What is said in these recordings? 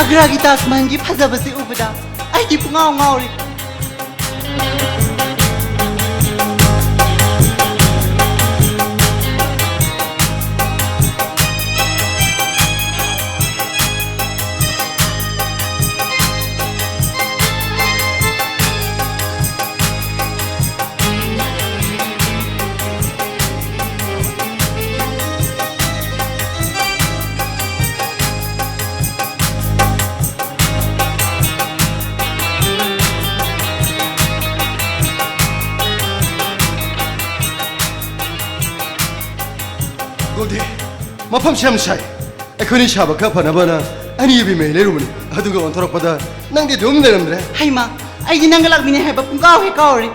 아그라기 다스만기 파자바시 우부다 아이디 붕아웅아우리 골디 마팜 샴샤이 에코니 샤바카 파나바나 아니 유비 메레루문 아두가 원토락보다 낭디 좀 내름드래 하이마 아이디 난갈락미네 해바 붕가우 해까우리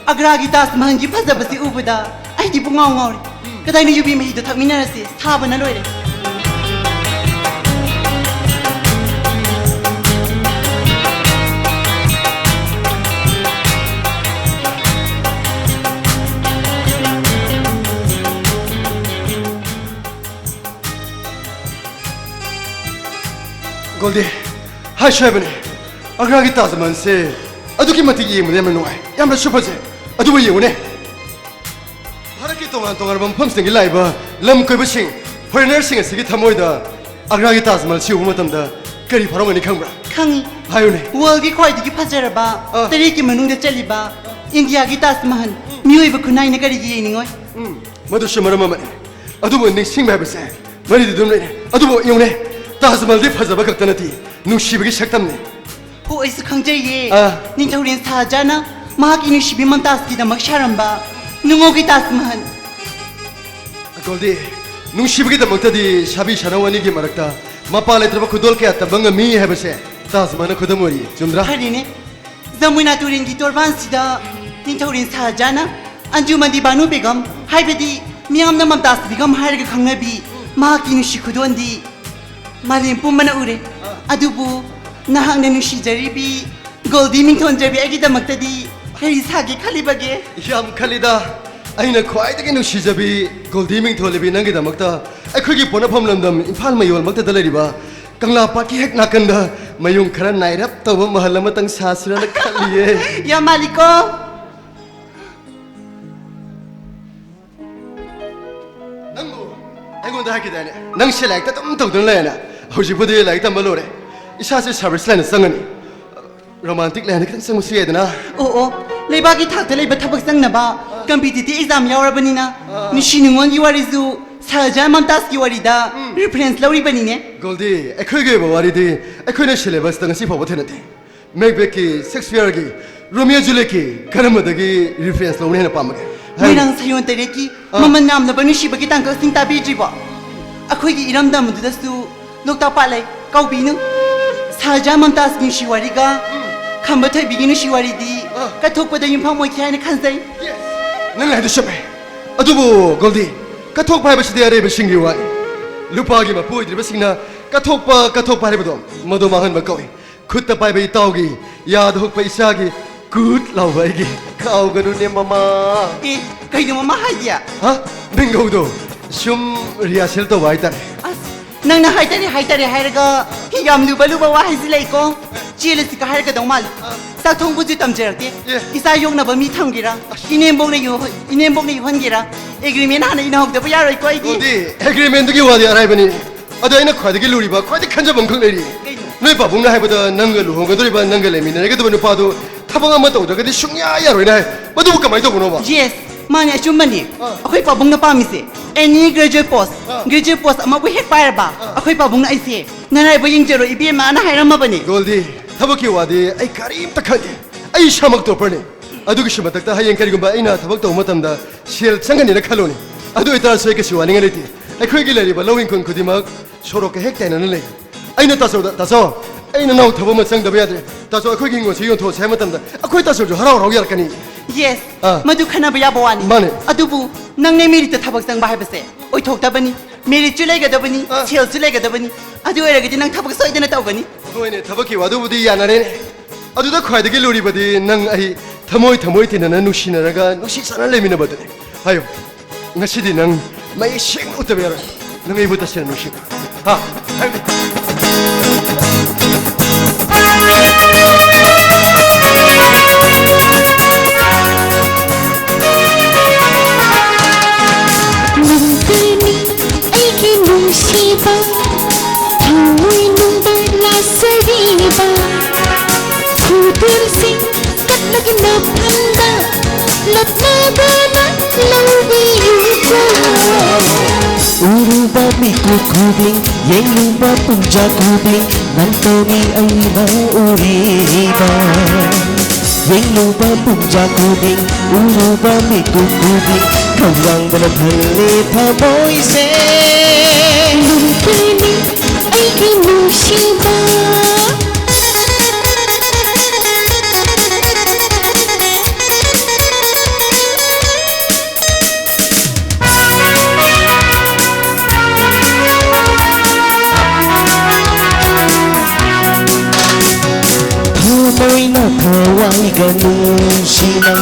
아그라기 다스만기 파자바시 우부다 아이디 붕아웅아우리 그다이니 유비 메이도 탁미나라시 사바나 로이레 골디 하샤이브네 아그라기 따스만세 아두기 마티기 예문에면 노아이 얌라 슈퍼제 아두부 예문에 하라키 동안 범펌스팅기 라이브 람코이브싱 포리너싱의 세계 탐모이다 아그라기 따스만 시우고 마탐다 그리 바로머니 캉브라 캉이 하요네 월기 콰이디기 파자라바 때리기 문웅데 짤리바 인디아기 다스만 미우이브 쿠나이네 가리기 예닝어이 모두 슈마르마마네 아두부 닝싱 바이브세 머리도 둠네 아두부 예문에 다스말디 파자바 각다나티 누시비기 샥담네 호이스 강제예 아. 닌타우린 사자나 마하기 누시비만 다스기다 막샤람바 능오기 다스만 골디 누시비기 다못다디 샤비 샤나와니기 마락다 마팔레 트라바 쿠돌케 아따 방가 미 해버세 다스마나 쿠다모리 좀드라 하리네 자무이나 투린 디토르반시다 닌타우린 사자나 안주만디 바누 베검 하이베디 미암나맘 다스 베검 하르가 강나비 마하기 누시 쿠도안디 마린 뿜마나 우레 아두부 나항네 누시자리비 골디 민톤자비 아기다막다디 헤리 사기 칼리바게 얌 칼리다 아이나 콰이다게 누시자비 골디밍 톨레비 낭기다막다 아크기 보나팜람담 임팔 마이월 막다 달레리바 강라 파키 핵 나칸다 마용 카라 나이랍 타바 마할라마 땅 사스라나 칼리에 야 말리코 낭고 아이고다 하기다네 낭시 라이크다 좀 덩덩래나 호지부디 라이크다 말로레 이사스 서비스 라이나 상가니 로만틱 라이나 큰 상무스예드나 오오 레바기 탁다 레바 타박 상나바 컴피티티 exam 야오라바니나 니시능원 유아리즈 사자만 다스기 와리다 리퍼런스 라우리바니네 골디 에크게 바와리디 에크네 실레버스 땅시 포보테네데 맥베키 섹스피어기 로미오 줄레키 카라마다기 리퍼런스 라우네나 파마게 미랑 사yon 때레기 마만 남나바 니시바기 땅거 싱타비지바 아코이기 이람다무드다수 녹타팔레 까우비누 사자만 다스기 시와리가 캄바타이 비기누 시와리디 까톡보다 윤팡모이 키하이네 칸사이 nang hadu shape adubu goldi kathok pai basi de are singi wa lupa gi ma poi de basina kathok pa re badom madu mahan ba koi khutta pai bai taugi yad hok pai sa gi good law bai gi kau ganu ne mama 에 kaino mama haia ha bingo do shum rehearsal to bai tare nangna haitare hairaga hiyam luba wa haizileko chilisi ka hairaga dongmal sakthong buji tamjerakte isa yongna ba mi thamgira inembongna yuhangira agreement hana ina hokda ba yaroi ko igi goldi agreement gi wa de arai bani ado ina khwadi gi luri ba khwadi khanja bang khang leri noi ba bungna haibada nang lu hong ga dori ba nang ga le mi ne ga do pa do thabang ama to ga di shungya ya roi na ba du kamai to bono ba yes mani achumani akhoi pabungna pamise any graduate post ama bu hek pair ba akhoi pabungna aise nanai ba yingjero ibema ana hairama bani goldi tabaki wadi ai karim takhade ai shamak to parne adugi shimatakta hayeng karigumba aina thabak to matamda shel changani na khaloni adu ita soike siwani ngaliti ai khoi gi leri ba lowing kun kudimak sorok hek taina na le aina taso aina naw thabama chang da bayade taso akhoi gi ngo siyon tho sai matamda akhoi taso jo harau rau yar kani yes madu khana ba yabawani Mane. adubu nangne meri ta thabak sang ba haibase oi thokta bani meri chulai ga da bani chel chulai ga da bani adu era ga nang thabak soidena tawgani hoine thabaki wadu budi yanare aduda khwaidagi luri badi nang ai thamoi tinana nusinaraga nusi sana lemina badane hayo ngasidi nang mai sing utabera nang ibuta sen nusi ha napanda latnadana laudiuko Uruba miku kubling Yang lupa punja kubling Nantomi ay mauriba Yang lupa punja kubling Uruba miku kubling Kawang banabhali pamoy se Lumpini ay kinushiba Pamoy na kaway ganusina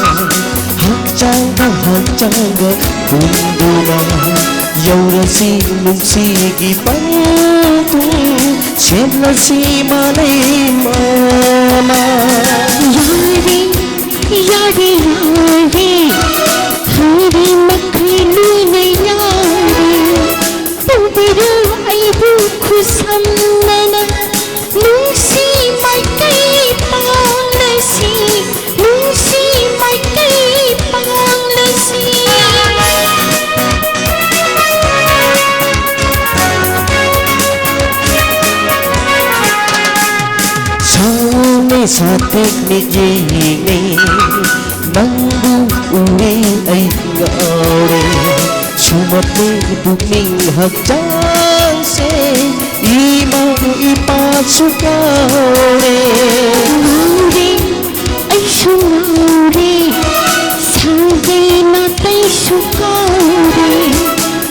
Hakjaga hakjaga mundo na Yaurasi nungsigi pantu Siyalasi malay mama Yari yari yari Hari makhilu na yari Pubiru ay bukusamnana Nungsi may kay panglasi Nungsi may kay panglasi Saune sa teknik yingi Nangbu uri ay gauri Sumatli buming hakjang se Imang ipasukauri Nuri ay sumuri Sabi natay sukari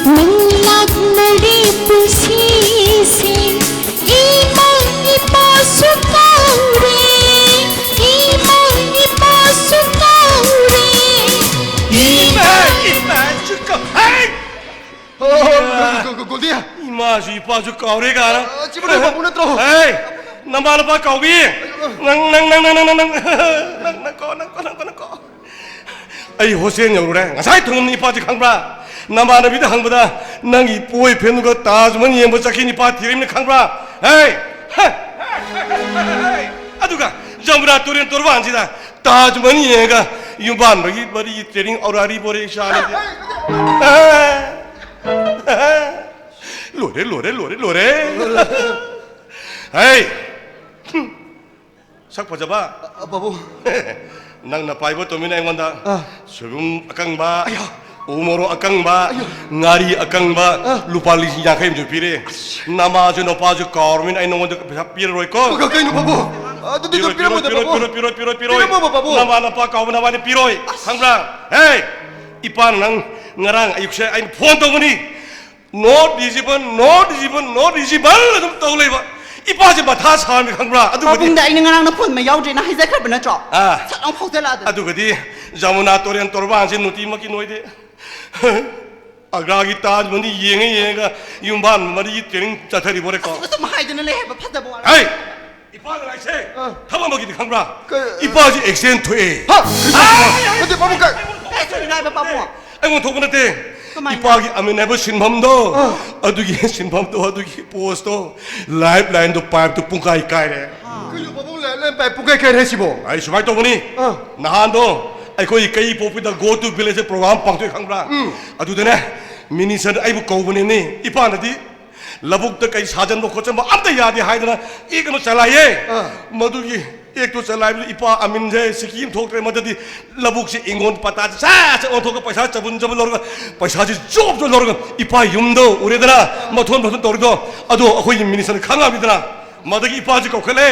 Nanglag na ripusisi Imang ipasukari Imang ipasukari Goldia 이마주 이빠주 까오래가 집으로 바보 나트로 에이 남바나 바 까오비 낭낭낭낭낭낭낭낭낭낭낭낭낭낭낭낭 아이 호세인 여우래 가사이 통은 이빠주 강브라 남바나 비다 강보다 낭이 보이 베누가 따주면 이에 못 잡힌 이빠 디림네 강브라 에이 아두가 점브라 또렌 또르바 안지다 따주면 이해가 유반 머리 머리 트레닝 어라리 보레 샤네데 로레 에이 sak pajaba 바보 nang napai bo tomina engwanda sebum akang ba umoro akang ba ngari akang ba lupa li yang khaim ju pire nama ju no pa ju kormin ai nongon de pire roi ko 가까이 너 바보 아도 너 피라 보다 바보 piro Piro mo, babu. nama na pa ka na ba ni piroi kangbra hey ipan nang ngarang ayuk se ai phone to mani no visible 좀 떠올려 봐. 이빠지 마 다 사람이 강브라. 아두 그디. 바봉다 이는 거랑 폰 마야오지 나 하이자 칼 버나죠 아. 사랑 폭들라다 아두 그디. 자무나 또렌 또르바 안신 누티 먹기 노이데. 아그라기 따지 뭔디 예행가 윤반 머리 트레닝 자타리 보레까. 그것도 뭐 하이드는 래 해봐 파다 보아 에이. 이빠지 라이세. 타바 먹기디 강브라. 그- 이빠지 엑센트에. 하 근데 바보가 소리 나봐 바봉아 아이고 도그네테. 그만이야. 이빠기 아미네버 신범도 아두기 신범도 아두기 포스도 라이프 라인도 파이프도 뿡까이 까이래. 그 바보 램pai pukai kai resibo 아이 수마이 또 보니 나한도 아이 거기 그이 보피다 고투 빌리지 프로그램 방토 강브라 아두데네 미니선 아이부 거우보니 이빠나디 라북도 그이 사전 놓고 좀 아무도 야디 하이드나 이거는 잘라예 모두기 एकतो चलाइब इपा अमिन जे सिकिम ठोक्रे मददि लबुक से इंगोन पता सा से ओथोक पैसा चबुन चबुन लरग पैसा जी जोब जो लरग इपा युमदो उरेदना मथोन मथोन तोरदो अदो अखोइ मिनिसन खांगाबिदना मदगी इपा जी कोखले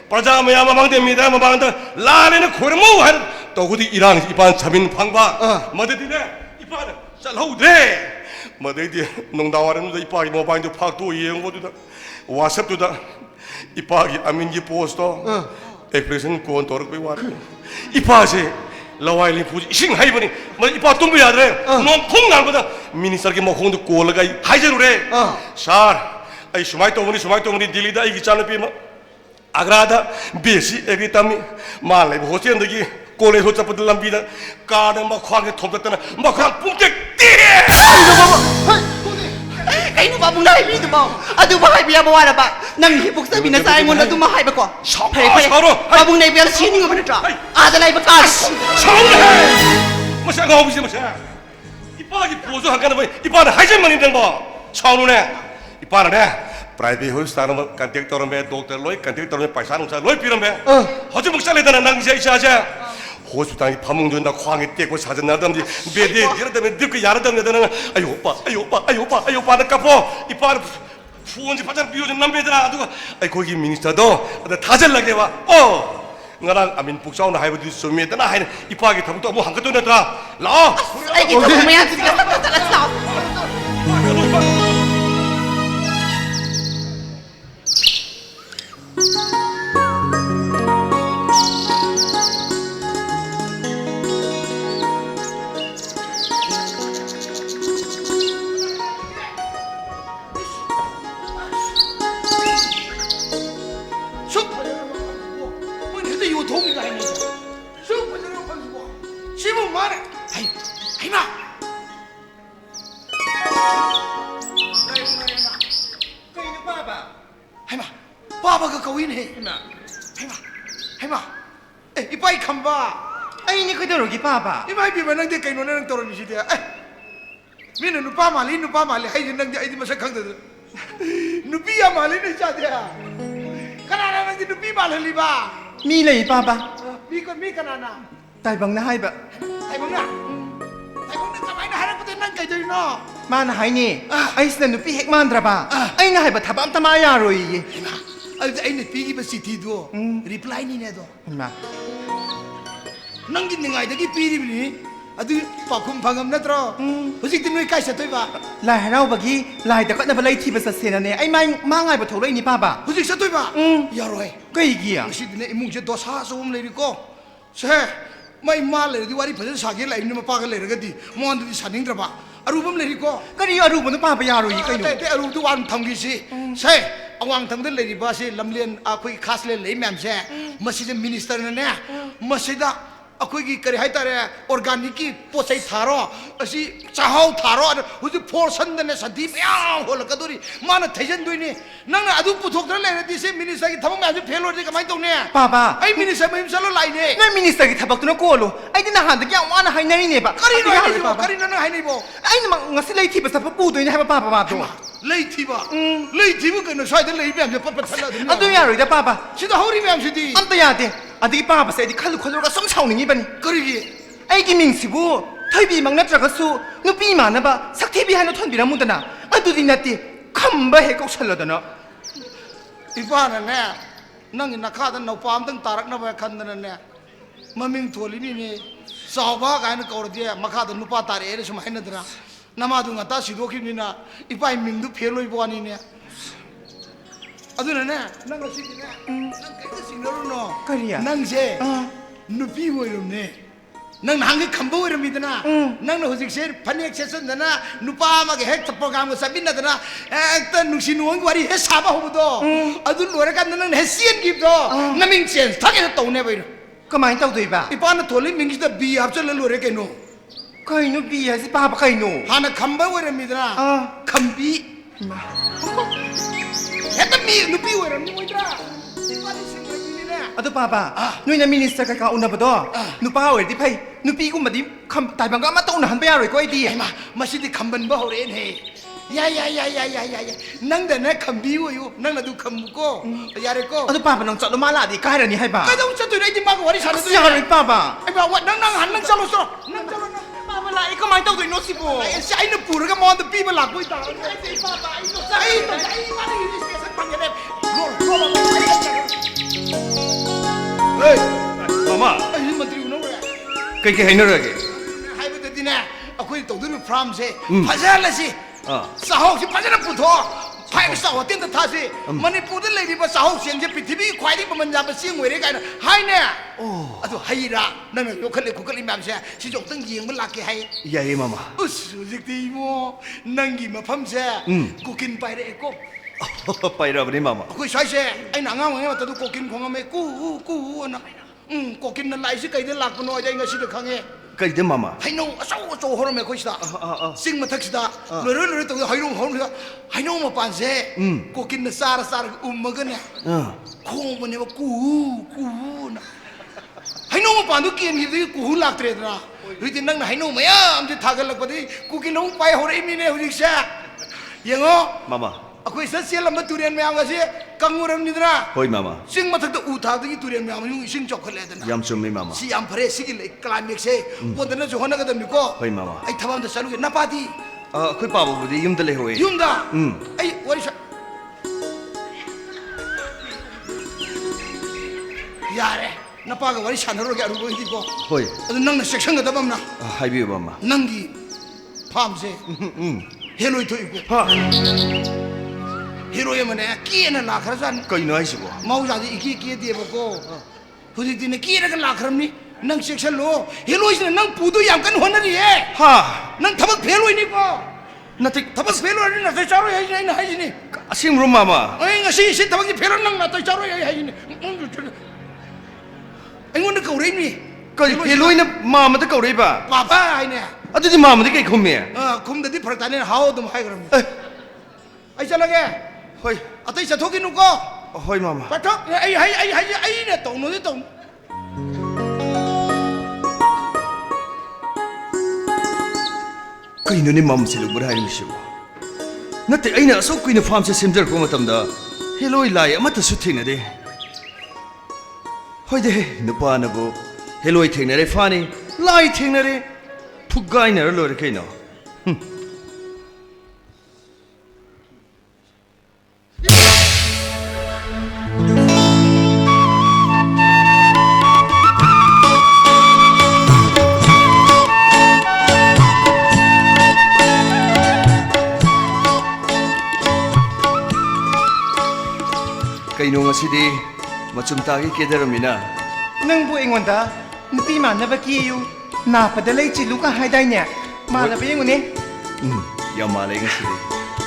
प्रजा मया मबांगदे मिदा मबांगदा लालेने खोरमो हार तोगुदि इरान इपा छबिन फांगबा मददिने इपा चलहौदे मददि नोंदावारन इपा मोबाइल दो फाक्तो येंगोदुदा WhatsApp दुदा इपागी अमीन की पोस्ट तो एक्सप्रेशन कौन तोड़ पे वार इपा से लवाइली पूज इशिंग हाई बनी मतलब इपा तुम भी याद रहे नॉन खुंग नाल बता मिनिस्टर के मखों तो कोल लगाई हाई जरूर है सार आई सुमाई तो मनी दिल्ली दा आई किचान पे आगरा दा बेसी एगी तमी मान ले बहुत से अंदर की कॉलेज हो चपत लंबी दा कार में मखवान के थोप देता ना मखवान पुंके ती ꯀꯩꯅꯣ ꯄꯥꯕꯨꯡꯅ ꯍꯥꯏꯕꯤꯗꯨꯕꯣ ꯑꯗꯨꯕꯨ ꯍꯥꯏꯕ ꯌꯥꯕ ꯋꯥꯔꯕ ꯅꯪ ꯍꯤꯄꯣꯛꯆꯕꯤꯅ ꯆꯥ ꯑꯩꯉꯣꯟꯗ ꯑꯗꯨꯃ ꯍꯥꯏꯕꯀꯣ ꯐꯔꯦ ꯐꯔꯦ ꯄꯥꯕꯨꯡꯅ ꯏꯕꯦꯜ ꯁꯤꯅꯤꯡꯉꯕ ꯅꯠꯇ꯭ꯔꯣ ꯑꯥꯗ ꯂꯩꯕ ꯀꯥꯁ ꯁꯥꯎꯅꯦ ꯃꯁꯥ ꯉꯥꯎꯕꯁꯤ ꯃꯁꯥ 이빠기 보조 한가는 뭐 이빠는 하이젠만이 된 거. 차오누네. 이빠는 프라이빗 호스타는 뭐 간택 떨어매 독터 로이 간택 떨어매 발사는 자 로이 비름매. 허주 목살에다나 낭지야 이샤자. 호스타이 파몽된다 광에 떼고 사전 나던지 베데 이러다면 늙고 야르던데는 아유 오빠는 까포 이빠는 부원지 파장 비워준 남배들아 누가 아이 거기 미니스터도 다 잘나게 와. 나랑 아민 북사오나 하이브디 소미에다나 하이는 이빠하게 담도 뭐 한것도 내더라 라 아이게 정말 지가 싹싹 바바가 거위네. 해마. 에 이빠이 컴바. 아이니 그대로기 봐봐 이빠이 비면 낭대 까이노 낭 떨어니 시대. 에. 미는 누파 말리 하이 낭대 아이디 마사 강들. 누비야 말리네 자대야. 가나나 낭대 누비 말리바. 미 레이 봐봐 미 가나나. 딸방나 하이바 타이봉나 가만히 하는 것도 낭 까이더이노. 마나 하이니 아이스나 누피 핵만드라바 아이나 하이바 타밤 타마야로이 아이네 비기바 시티도 리플라이 니네도. 임마 낭기 닝아이더기 비리비니. 아두 파쿰 방금 나트로. 호식티 누이 까이샤 토이바. lai haraubagi lai da kadna balai thiba sasena ne ai mai mangai ba tholai ni baba 호식 사 토이바. 야로이. kai giya 시드네 이뭉제 도사 소음 레리고. 세 마이 말 레디 와리 퍼전 사게 라이니 마파가 레르가디 모한디 사닝드라바. 아루범 레리고. kari aru bunu baba yaro yi kai no 때 아루도 완 탐기시. 세 awang tangdal leiriba se lamlian akoi khasle lei mem se maside minister ne masida akoi gi kari haitare organic ki posai tharo asi chahau tharo huji portion ne sadi mya hol kaduri mana thejan duini nang adu puthok dra le di se minister ki thamang ma fail orde kamai tong ne baba ai minister mai salo lai ne ngai minister gi thabak tu ko lo ai din han da kya wana hainari ne ba kari no kari na hainai bo ai na ngasi lai thiba sa pu do ni ha baba ba to 레이티바 레이티브 그는 사이드 레이비암 padpat 살라든 adu yaro da baba 시다 허리비암 시디 amta yade adigi baba se di khalu khalu ga som chawni ni bani 거리기 ai gi ming sibu thaibi mang na traga su nupi ma na ba sakthebi hanu thon biram mudana adu din nati khamba he ko salladana 이바나네 낭이 나카다 노파암등 따락나바 칸다네 마밍 돌리니네 사바 가는 거르디에 마카다 누파 따레레 좀 하이나더라 나마둥아 다 시도키니나 이바이 밍도 페로이 보아니네 아두네 낭가 시기네 낭 깨지 시너노 그리야. 낭제 누피 보이름네 낭 한게 컴보 이름이드나 낭는 호직세 파닉 세선드나 누파마게 핵 프로그램 사빈나드나 액터 누시 누원 와리 해 사바 호부도 아두 노래간는 해 시엔 깁도 나밍 센스 타게 또네 보이르 kamai tau doi ba 이바나 돌리 밍기다 비 합절을 노래 개노 kai no bi ya si baba kai no 하나 컴보 이름이드나 컴비 했다 미 누피 이름이 뭐이드라 이바니 생각이네 adu baba noi na minister ka una bado nupa oi di phai nupi gu madi kham tai bang ga ma tau na han ba yaro ko ai di 에마 마시디 컴번 버호렌 해 야야야야야야야 낭다네 컴비 오요 낭나도 컴고 야레고 adu baba nang chalo mala di kai ra ni hai ba 까다 웃자 또 이제 막 와리 사는 si yaro baba 아이 봐 낭낭 한낭 잘랐어 낭 잘랐나 baba la i kamai tau doi no si bo 씨 아이는 부르가 뭐한테 삐발 낳고 있다 아이 봐봐 이거 싸이 많이 이리스에서 방해네 에이 마마 아이 만들이 우는 거야 그게 해너라게 하이브드 디네 아코이 또들이 프람세 파자라시 사호시 파자라 부터 파이브 사호 땐다 타시 머니푸드 레디바 사호 생제 피티비 과이리 범만잡 싱웨레 가이나 하이네 아주 하이라 나는 요칼레 고칼리 맘세 시종등 이응을 낳게 하이 야예 마마 우스직디 이모 낭기 마팜세 고킨 파이레 에고 빠이라버니 마마 그 사이세 아이 나가면 또 고킨 공함에 꾸꾸나 कोकिन लाइसी कईदे लाकनो अजय ngasi खांगे ꯀꯩꯗ ꯃꯃꯥ हाइनो अचौ हरमे खोइसदा सिंग मथक्सदा लोरे लोरे तो हाइनो हरमे हाइनो मपान से कोकिन सार सार उमगने खोमने कु कु ना हाइनो मपान दु केन गिदि कु लाक्त्रेदना रुइदि नंग हाइनो मयाम जे थागल लगबदि कोकिन नो पाइ हरे मिने हुजिकसे यंगो ꯃꯃꯥ अखोइ ससेल लम तुरेन मयाम गसे कंगुरम निद्रा ꯍꯣꯏ ꯃꯃꯥ सिंग मथक उ थादगी तुरेन मयाम नु सिंग चौखलेदना ꯌꯥꯝ ꯆꯨꯝꯃꯤ ꯃꯃꯥ सी याम फरे सिगी क्लाइमेक्स से बोदना जो होना कदम निको ꯍꯣꯏ ꯃꯃꯥ आई थबाम द चलुगे नपादी ꯑꯩꯈꯣꯏ ꯄꯥꯕꯕꯨꯗꯤ ꯌꯨꯝꯗ ꯂꯩꯍꯧꯋꯦ यूंदा आई वरी यारे नपागा वरी सानरोगे अरुगो हिदिको ꯍꯣꯏ अदु नंग सेक्शन गदबमना ꯍꯥꯏꯕꯤꯌꯨ ꯃꯃꯥ नंगी फार्म से हेलोय थोइको ꯍꯥ हीरोय मने केना लाखरजान ꯀꯩꯅꯣ ꯍꯥꯏꯁꯤꯕꯣ मौजादी इकी के देबको हुजिदिने केरगा लाखरमनी नंग सेक्शन लो हेलोयसिना नंग पुदु याम कन होनरी है ꯍꯥ नंग थबक फेल होइनिको ꯅꯠꯇꯦ थबक फेल होइनि नतै चारो हाइनि हाइनि ꯑꯁꯦꯡꯕ꯭ꯔꯣ ꯃꯃꯥ ꯑꯩ ꯉꯁꯤ ꯁꯤ ꯊꯕꯛꯁꯤ ꯐꯦꯔꯣ ꯅꯪ ꯅꯥꯇꯩ ꯆꯥꯔꯣꯏ ꯑꯩ ꯍꯥꯏꯁꯤꯅꯤ ꯑꯩꯉꯣꯟꯗ ꯀꯧꯔꯛꯏꯅꯤ ꯀꯩ ꯍꯦꯂꯣꯏꯅ ꯃꯥꯃꯗ ꯀꯧꯔꯛꯏꯕ ꯄꯥꯄꯥ ꯍꯥꯏꯅꯦ ꯑꯗꯨꯗꯤ ꯃꯥꯃꯗꯤ ꯀꯩ ꯈꯨꯝꯃꯦ ꯈꯨꯝꯗꯗꯤ ꯐꯔꯛ ꯇꯥꯅꯦ ꯍꯥꯎ ꯑꯗꯨꯝ ꯍꯥꯏꯈ꯭ꯔꯕꯅꯤ ꯑꯩ ꯆꯠꯂꯒꯦ ꯍꯣꯏ ꯑꯇꯩ ꯆꯠꯊꯣꯛꯈꯤꯅꯨꯀꯣ ꯍꯣꯏ ꯃꯥꯃꯥ ꯄꯥꯊꯣꯛ ꯑꯩꯅ ꯇꯧꯅꯣꯗꯤ ꯇꯧꯅꯨ ꯀꯩꯅꯣꯅꯦ ꯃꯥꯃꯁꯦ ꯂꯨꯕꯔ ꯍꯥꯏꯔꯤꯕꯁꯤꯕꯣ ꯅꯠꯇꯦ ꯑꯩꯅ ꯑꯁꯨꯛ ꯀꯨꯏꯅ ꯐꯥꯔꯝꯁꯦ ꯁꯦꯝꯖꯔꯛꯄ ꯃꯇꯝꯗ ꯍꯦꯂꯣꯏ ꯂꯥꯏ ꯑꯃꯠꯇꯁꯨ ꯊꯦꯡꯅꯗꯦ ꯍꯣꯏꯗꯦ ꯅꯨꯄꯥꯅꯕꯨ ꯍꯦꯂꯣꯏ ꯊꯦꯡꯅꯔꯦ ꯐꯥꯅꯤ ꯂꯥꯏ ꯊꯦꯡꯅꯔꯦ ꯐꯨꯒꯥꯏꯅꯔ ꯂꯣꯏꯔꯦ ꯀꯩꯅꯣ ꯀꯩꯅꯣ ꯉꯁꯤꯗꯤ ꯃꯆꯨꯝ ꯇꯥꯒꯤ ꯀꯦꯗꯔꯝꯃꯤꯅ ꯅꯪꯕꯨ ꯑꯩꯉꯣꯟꯗ ꯅꯨꯄꯤ ꯃꯥꯟꯅꯕ ꯀꯤꯌꯨ ꯅꯥꯄꯗ ꯂꯩ ꯆꯤꯜꯂꯨꯒ ꯍꯥꯏꯗꯥꯏꯅꯦ ꯃꯥꯟꯅꯕ ꯌꯦꯡꯉꯨꯅꯦ ꯌꯥꯝ ꯃꯥꯜꯂꯦ ꯉꯁꯤꯗꯤ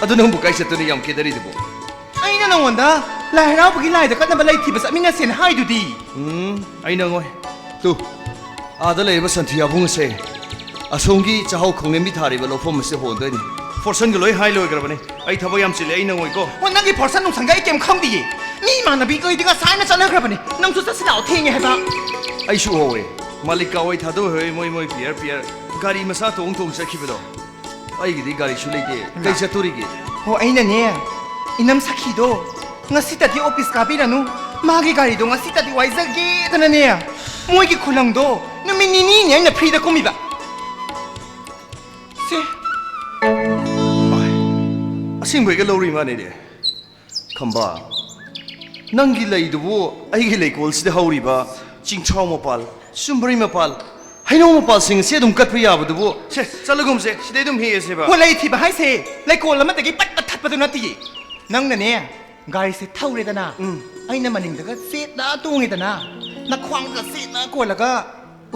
ꯑꯗꯨ ꯅꯪꯕꯨ ꯀꯥꯏ ꯆꯠꯇꯨꯅ ꯌꯥꯝ ꯀꯦꯗꯔꯤꯗꯨꯕꯨ ꯑꯩꯅ ꯅꯪꯉꯣꯟꯗ ꯂꯥꯏ ꯍꯔꯥꯎꯕꯒꯤ ꯂꯥꯏꯗ ꯀꯠꯅꯕ ꯂꯩ ꯊꯤꯕ ꯆꯠꯃꯤꯟꯅꯁꯦꯅ ꯍꯥꯏꯗꯨꯗꯤ ꯑꯩ ꯅꯪꯉꯣꯏ ꯇꯨ ꯑꯥꯗ ꯂꯩꯔꯤꯕ ꯁꯟꯊꯤ ꯌꯥꯕꯨꯡ ꯑꯁꯦ ꯑꯁꯣꯝꯒꯤ ꯆꯥꯍꯧ ꯈꯣꯡꯅꯦꯝꯕꯤ ꯊꯥꯔꯤꯕ ꯂꯧꯐꯝ ꯑꯁꯤ ꯍꯣꯟꯗꯣꯏꯅꯤ ꯐꯣꯔꯁꯟꯒ ꯂꯣꯏ ꯍꯥꯏ ꯂꯣꯏꯈ꯭ꯔꯕꯅꯤ ꯑꯩ ꯊꯕꯛ ꯌꯥꯝ ꯆꯤꯜꯂꯦ ꯑꯩ ꯅꯪꯉꯣꯏꯀꯣ ꯍꯣꯏ ꯅꯪꯒꯤ ꯐꯣꯔꯁꯟ ꯅꯨꯡꯁꯟꯒ ꯑꯩ ꯀꯩꯝ ꯈꯪꯗꯤꯌꯦ ꯃꯤ ꯏꯃꯥꯟꯅꯕꯤ ꯀꯩꯗꯤ ꯉꯁꯥꯏꯅ ꯆꯠꯅꯈ꯭ꯔꯕꯅꯤ ꯅꯪꯁꯨ ꯆꯠꯁꯤ ꯂꯥꯛꯑꯣ ꯊꯦꯡꯉꯦ ꯍꯥꯏꯕ ꯑꯩꯁꯨ ꯎꯍꯧꯋꯦ ꯃꯥꯂꯤꯀꯥ ꯍꯣꯏ ꯊꯥꯗꯣꯛꯍꯣꯏ ꯃꯣꯏ ꯄꯤꯌꯔ ꯒꯥꯔꯤ ꯃꯆꯥ ꯇꯣꯡ ꯆꯠꯈꯤꯕꯗꯣ ꯑꯩꯒꯤꯗꯤ ꯒꯥꯔꯤꯁꯨ ꯂꯩꯇꯦ ꯀꯩ ꯆꯠꯇꯣꯔꯤꯒꯦ ꯍꯣ ꯑꯩꯅꯅꯦ ꯏꯅꯝ ꯁꯈꯤꯗꯣ ꯉꯁꯤꯇꯗꯤ ꯑꯣꯐꯤꯁ ꯀꯥꯕꯤꯔꯅꯨ ꯃꯥꯒꯤ ꯒꯥꯔꯤꯗꯣ ꯉꯁꯤꯇꯗꯤ ꯋꯥꯏꯖꯒꯦꯗꯅꯅꯦ ꯃꯣꯏꯒꯤ ꯈꯨꯂꯪꯗꯣ ꯅꯨꯃꯤꯠ ꯅꯤꯅꯤꯅꯤ ꯑꯩꯅ ꯐ꯭ꯔꯤꯗ ꯀꯨꯝꯃꯤꯕ ꯁꯦ ꯑꯁꯦꯡꯕꯩꯒ ꯂꯧꯔꯤ ꯃꯥꯅꯦꯅꯦ ꯈꯝꯕꯥ ꯅꯪꯒꯤ ꯂꯩꯗꯨꯕꯨ ꯑꯩꯒꯤ ꯂꯩꯀꯣꯜꯁꯤꯗ ꯍꯧꯔꯤꯕ ꯆꯤꯡꯆꯥꯎ ꯃꯄꯥꯜ ꯆꯨꯝꯕ꯭ꯔꯩ ꯃꯄꯥꯜ ꯍꯩꯅꯧ ꯃꯄꯥꯜꯁꯤꯡ ꯑꯁꯤ ꯑꯗꯨꯝ ꯀꯠꯄ ꯌꯥꯕꯗꯨꯕꯨ ꯁꯦ ꯆꯠꯂꯒꯨꯝꯁꯦ ꯁꯤꯗꯩ ꯑꯗꯨꯝ ꯍꯦꯛꯑꯁꯦꯕ ꯍꯣ ꯂꯩ ꯊꯤꯕ ꯍꯥꯏꯁꯦ ꯂꯩꯀꯣꯜ ꯑꯃꯗꯒꯤ ꯄꯠ ꯄꯠ ꯊꯠꯄꯗꯨ ꯅꯠꯇꯤꯌꯦ ꯅꯪꯅꯅꯦ ꯒꯥꯔꯤꯁꯦ ꯊꯧꯔꯦꯗꯅ ꯑꯩꯅ ꯃꯅꯤꯡꯗꯒ ꯁꯦꯠꯅ ꯇꯣꯡꯉꯦꯗꯅ ꯅꯈ꯭ꯋꯥꯡꯒ ꯁꯦꯠꯅ ꯀꯣꯜꯂꯒ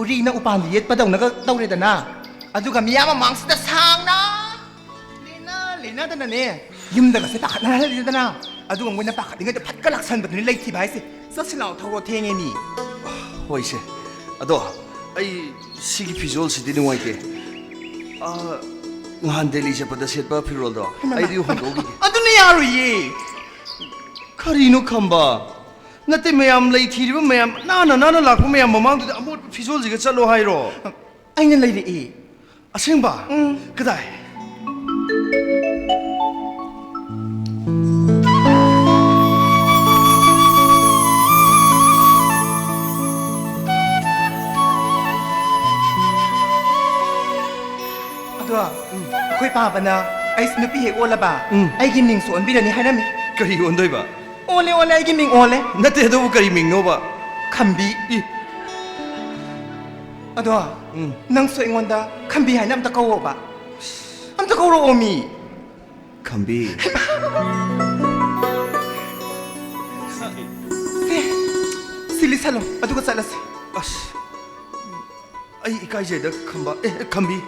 ꯎꯔꯤꯅ ꯎꯄꯥꯟꯗ ꯌꯦꯠꯄꯗꯧꯅꯒ ꯇꯧꯔꯦꯗꯅ ꯑꯗꯨꯒ ꯃꯤꯌꯥꯝ ꯃꯃꯥꯡꯁꯤꯗ ꯁꯥꯡꯅ ꯂꯦꯅꯗꯅꯅꯦ ꯌꯨꯝꯗꯒꯁꯦ ꯄꯥꯈꯠꯅꯍꯜꯂꯦꯗꯅ ꯑꯗꯨꯒ ꯃꯣꯏꯅ ꯄꯥꯈꯠꯂꯤꯉꯩꯗ ꯐꯠꯀ ꯂꯥꯛꯁꯟꯕꯗꯨꯅꯤ ꯂꯩꯊꯤꯕ ꯍꯥꯏꯁꯦ ꯆꯠꯁꯤ ꯂꯥꯛꯑꯣ ꯊꯧꯔꯣ ꯊꯦꯡꯉꯦꯅꯤ ꯍꯣꯏꯁꯦ ꯑꯗꯣ ꯑꯩ ꯁꯤꯒꯤ ꯐꯤꯖꯣꯜꯁꯤꯗꯤ ꯅꯨꯡꯉꯥꯏꯇꯦ ꯅꯍꯥꯟ ꯗꯦꯜꯂꯤ ꯆꯠꯄꯗ ꯁꯦꯠꯄ ꯐꯤꯔꯣꯜꯗꯣ ꯑꯩꯗꯤ ꯍꯣꯡꯗꯣꯛꯈꯤꯒꯦ ꯑꯗꯨꯅ ꯌꯥꯔꯣꯏꯌꯦ ꯀꯔꯤꯅꯣ ꯈꯝꯕ ꯅꯠꯇꯦ ꯃꯌꯥꯝ ꯂꯩ ꯊꯤꯔꯤꯕ ꯃꯌꯥꯝ 나나 ꯂꯥꯛꯄ ꯃꯌꯥꯝ ꯃꯃꯥꯡꯗꯨꯗ ꯑꯃꯣꯠꯄ ꯐꯤꯖꯣꯜꯁꯤꯒ ꯆꯠꯂꯣ ꯍꯥꯏꯔꯣ ꯑꯩꯅ ꯂꯩꯔꯛꯏ ꯑꯁꯦꯡꯕ ꯀꯗꯥꯏ ꯑꯗꯣ ꯑꯩꯈꯣꯏ ꯄꯥꯕꯅ ꯑꯩꯁꯤ ꯅꯨꯄꯤ ꯍꯦꯛ ꯑꯣꯜꯂꯕ ꯑꯩꯒꯤ ꯃꯤꯡꯁꯨ ꯑꯣꯟꯕꯤꯔꯅꯤ ꯍꯥꯏꯔꯝꯃꯤ ꯀꯔꯤ ꯑꯣꯟꯗꯣꯏꯕ ꯑꯣꯜꯂꯦ ꯑꯩꯒꯤ ꯃꯤꯡ ꯑꯣꯜꯂꯦ ꯅꯠꯇꯦ ꯑꯗꯨꯕꯨ ꯀꯔꯤ ꯃꯤꯡꯅꯣꯕ ꯈꯝꯕꯤ ꯑꯗꯣ ꯅꯪꯁꯨ ꯑꯩꯉꯣꯟꯗ ꯈꯝꯕꯤ ꯍꯥꯏꯅ ꯑꯝꯇ ꯀꯧꯔꯣꯕ ꯑꯝꯇ ꯀꯧꯔꯛꯑꯣ ꯃꯤ ꯈꯝꯕꯤ ꯁꯤ ꯂꯤꯠꯁꯜꯂꯣ ꯑꯗꯨꯒ ꯆꯠꯂꯁꯤ ꯑꯁ ꯑꯩ ꯏꯀꯥꯏꯖꯩꯗ ꯈꯝꯕ ꯈꯝꯕꯤ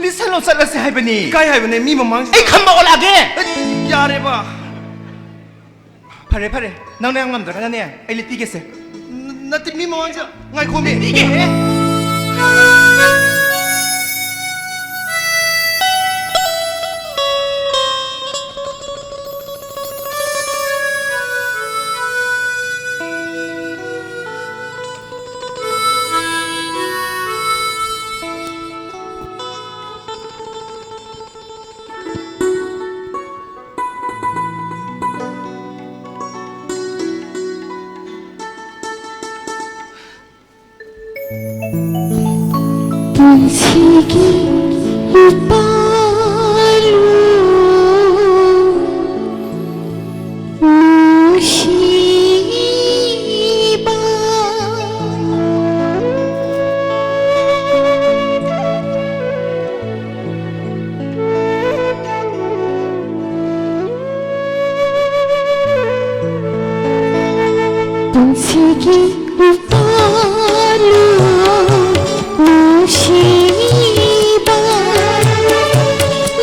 ꯂꯤꯠꯁꯜꯂꯣ ꯆꯠꯂꯁꯤ ꯍꯥꯏꯕꯅꯤ ꯏꯀꯥꯏ ꯍꯥꯏꯕꯅꯦ ꯃꯤ ꯃꯃꯥꯡꯁꯤꯗ ꯑꯩ ꯈꯝꯕ ꯑꯣꯜꯂꯛꯑꯒꯦ ꯌꯥꯔꯦꯕ ꯐꯔꯦ ꯅꯪꯅ ꯌꯥꯝ ꯉꯝꯗ꯭ꯔꯒꯅꯅꯦ ꯑꯩ ꯂꯤꯠꯄꯤꯒꯦꯁꯦ 나한테 미망하자. ngay 고미. 이게 bunsi기 우발로 무시바 bunsi기 우발로 무시바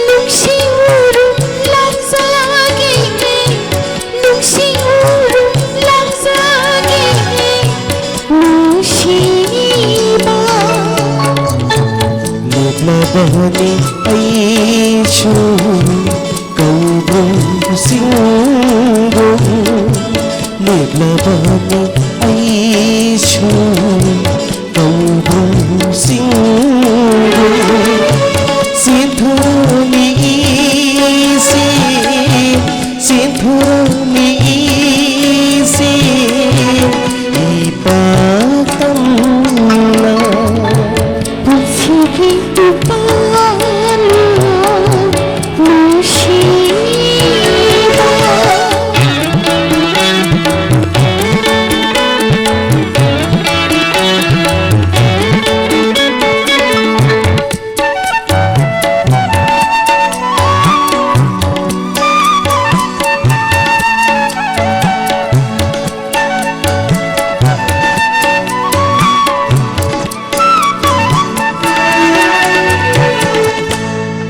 뭉시우루 랑사기네 뭉시우루 랑사기네 무시바 Naglabani ay siyang kaubong singgong Naglabani ay siyang kaubong singgong Sinthoni isi ipagtamna bunsi기 우발로 무시바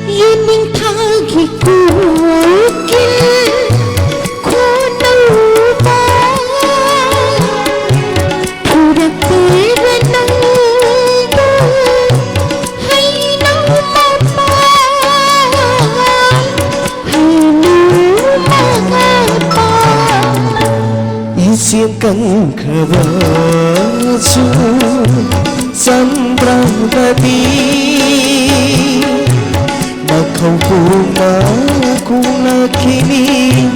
예닝타기 꽃길 코너봐 부락들은 넘고 하이너마빠 하이너마가빠 Isip kang kabaso Sambrang gabi Nakaupo na kung nakinig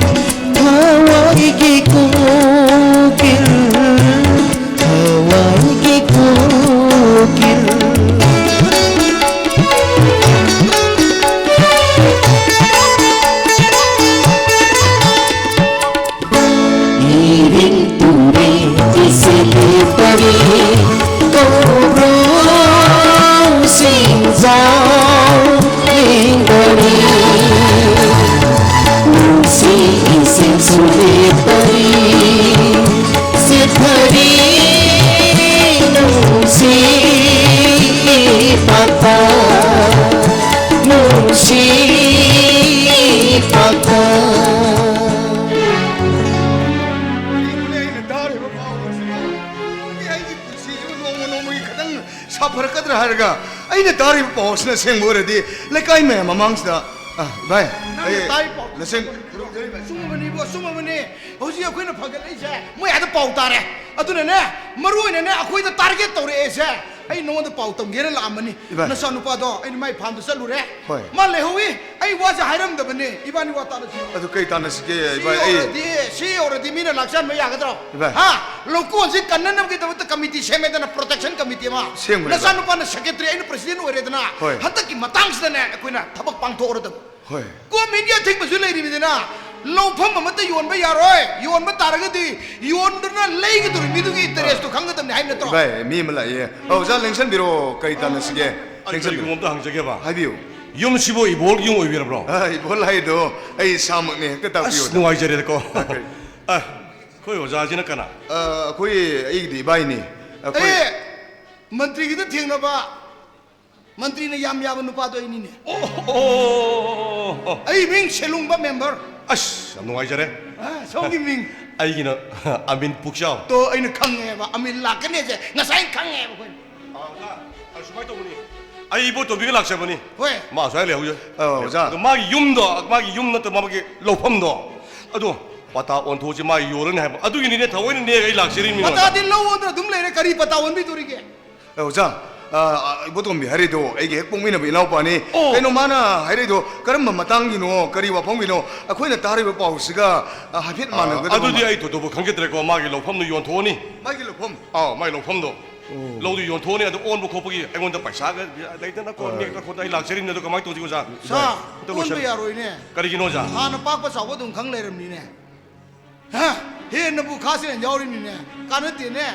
Hawa'y gikukil Hawa'y gikukil Iring turi isilipari Korong singzao lingari Nungsi isil sulipari Sithari nungsi ipata Nungsi ipata 사퍼를 하려가 아이네 다리 보스네 생모르디 레카이 매 마망스다 아 바이 다리 보 레생 숨어머니 뭐 숨어머니 호지 아코이나 파ገል이제 뭐야도 파우 따래 아두네네 마루이네네 아코이다 타르겟 떠레세 아이 노원도 파우 tom게를 라마니 나사 누파도 아이 마이 판도 살루레 말레 호위 아이 와자 하이람더버니 이바니 와타르지 아두 케이 타나스게 바이 시오르디 미나 락산 매 야가드로 하 로코지 kannanam 게 더부터 커미티 세메다나 프로텍션 커미티 마 나사 누파나 세크레터리 아이 프레시덴트 오레드나 한타기 마땅스네 아코이나 타박 방토르더 ꯍꯣꯏ ꯀꯣ ꯃꯤꯗꯤꯌꯥ ꯊꯤꯡꯕꯁꯨ ꯂꯩꯔꯤꯕꯅꯤꯅ ꯂꯧꯐꯝ ꯑꯃꯠꯇ ꯌꯣꯟꯕ ꯌꯥꯔꯣꯏ ꯌꯣꯟꯕ ꯇꯥꯔꯒꯗꯤ ꯌꯣꯟꯗꯨꯅ ꯂꯩꯒꯗꯧꯔꯤ ꯃꯤꯗꯨꯒꯤ 인터레스도 ꯈꯪꯒꯗꯕꯅꯤ ꯍꯥꯏꯕ ꯅꯠꯇ꯭ꯔꯣ ꯚꯥꯏ ꯃꯤ ꯑꯃ ꯂꯥꯛꯑꯦ ꯑꯣꯖꯥ ꯂꯦꯡꯁꯟꯕꯤꯔꯣ ꯀꯩ ꯇꯥꯟꯅꯁꯤꯒꯦ ꯀꯩꯒꯨꯝꯕ ꯑꯝꯇ ꯍꯪꯖꯒꯦꯕ ꯍꯥꯏꯕꯤꯌꯨ ꯌꯨꯝꯁꯤꯕꯨ 이보ꯜ ꯌꯨꯝ ꯑꯣꯏꯕꯤꯔꯕ꯭ꯔꯣ 이볼 하이도 ꯑꯩ ꯏꯁꯥꯃꯛꯅꯤ ꯍꯦꯛꯇ ꯇꯥꯛꯄꯤꯌꯨ ꯑꯁ ꯅꯨꯡꯉꯥꯏꯖꯔꯦꯗꯀꯣ ꯑꯩꯈꯣꯏ 어ꯖꯥꯁꯤꯅ ꯀꯅꯥ ꯑꯩꯈꯣꯏ ꯑꯩꯒꯤꯗꯤ ꯏꯕꯥꯏꯅꯤ ꯑꯩꯈꯣꯏ ꯑꯦ ꯃꯟꯇ꯭ꯔꯤꯒꯤꯗ ꯊꯦꯡꯅꯕ ꯃꯟꯇ꯭ꯔꯤꯅ ꯌꯥꯝ ꯌꯥꯕ ꯅꯨꯄꯥꯗꯣ ꯑꯩꯅꯤꯅꯦ ꯑꯣ ꯑꯩ ꯃꯤꯡ ꯁꯦꯂꯨꯡꯕ ꯃꯦꯝꯕꯔ ꯑꯁ ꯌꯥꯝ ꯅꯨꯡꯉꯥꯏꯖꯔꯦ ꯁꯣꯝꯒꯤ ꯃꯤꯡ ꯑꯩꯒꯤꯅ ꯑꯃꯤꯟ ꯄꯨꯛꯆꯥꯎ ꯇꯣ ꯑꯩꯅ ꯈꯪꯉꯦꯕ ꯑꯃꯤꯟ ꯂꯥꯛꯀꯅꯦꯁꯦ ꯉꯁꯥꯏ ꯈꯪꯉꯦꯕ ꯑꯩꯈꯣꯏ ꯁꯨꯃꯥꯏꯅ ꯇꯧꯕꯅꯤ ꯑꯩ ꯏꯕꯣ ꯇꯣꯝꯕꯤꯒ ꯂꯥꯛꯆꯕꯅꯤ ꯍꯣꯏ ꯃꯥ ꯁ꯭ꯋꯥꯏ ꯂꯩꯍꯧꯖ ꯑꯣꯖꯥ. ꯑꯗꯣ ꯃꯥꯒꯤ ꯌꯨꯝ ꯅꯠꯇꯕ ꯃꯥꯒꯤ ꯂꯧꯐꯝꯗꯣ ꯑꯗꯣ ꯄꯇꯥ ꯑꯣꯟꯊꯣꯛꯑꯁꯤ ꯃꯥꯒꯤ ꯌꯣꯜꯂꯅꯤ ꯍꯥꯏꯕ ꯑꯗꯨꯒꯤꯅꯤꯅꯦ ꯊꯑꯣꯏꯅ ꯅꯦꯛꯑꯒ ꯑꯩ ꯂꯥꯛꯆꯔꯤꯅꯤ ꯄꯇꯥꯗꯤ ꯂꯧꯗ꯭ꯔ ꯑꯗꯨꯝ ꯂꯩꯔꯦ ꯀꯔꯤ ꯄꯇꯥ ꯑꯣꯟꯕꯤꯗꯣꯔꯤꯒꯦ ꯑꯣꯖꯥ 이보tom비 하리도 애기 핵봉민의 이나오빠니 그래도 마나 하리도 그런 마땅기노 그리 와봉기노 아코이나 따르고 빠우스가 하필 많은 거다 ꯑꯗꯨꯗꯤ ꯑꯩ ꯊꯣꯏꯗꯣꯛꯄ ꯈꯪꯒꯗ꯭ꯔꯦꯀꯣ ꯃꯥꯒꯤ ꯂꯧꯐꯝꯗꯣ ꯌꯣꯟꯊꯣꯛꯑꯅꯤ 마이길로 폼 ꯃꯥꯒꯤ ꯂꯧꯐꯝꯗꯣ ꯂꯧꯗꯨ ꯌꯣꯟꯊꯣꯛꯑꯅꯤ ꯑꯗꯨ ꯑꯣꯟꯕ ꯈꯣꯠꯄꯒꯤ ꯑꯩꯉꯣꯟꯗ ꯄꯩꯁꯥꯒ ꯂꯩꯇꯅꯀꯣ ꯅꯦꯛꯇ ꯈꯣꯠꯇ ꯑꯩ ꯂꯥꯛꯆꯔꯤꯅꯤ ꯑꯗꯨ ꯀꯃꯥꯏꯅ ꯇꯧꯁꯤ ꯑꯣꯖꯥ ꯁꯥ ꯑꯣꯟꯕ ꯌꯥꯔꯣꯏꯅꯦ ꯀꯔꯤꯒꯤꯅꯣ ꯑꯣꯖꯥ ꯍꯥꯟꯅ ꯄꯥꯛꯄ ꯆꯥꯎꯕ ꯑꯗꯨꯝ ꯈꯪ ꯂꯩꯔꯝꯅꯤꯅꯦ ꯍꯥ ꯍꯦꯟꯅꯕꯨ ꯈꯥꯁꯤꯅ ꯌꯥꯎꯔꯤꯅꯤꯅꯦ ꯀꯥꯟꯅꯗꯦꯅꯦ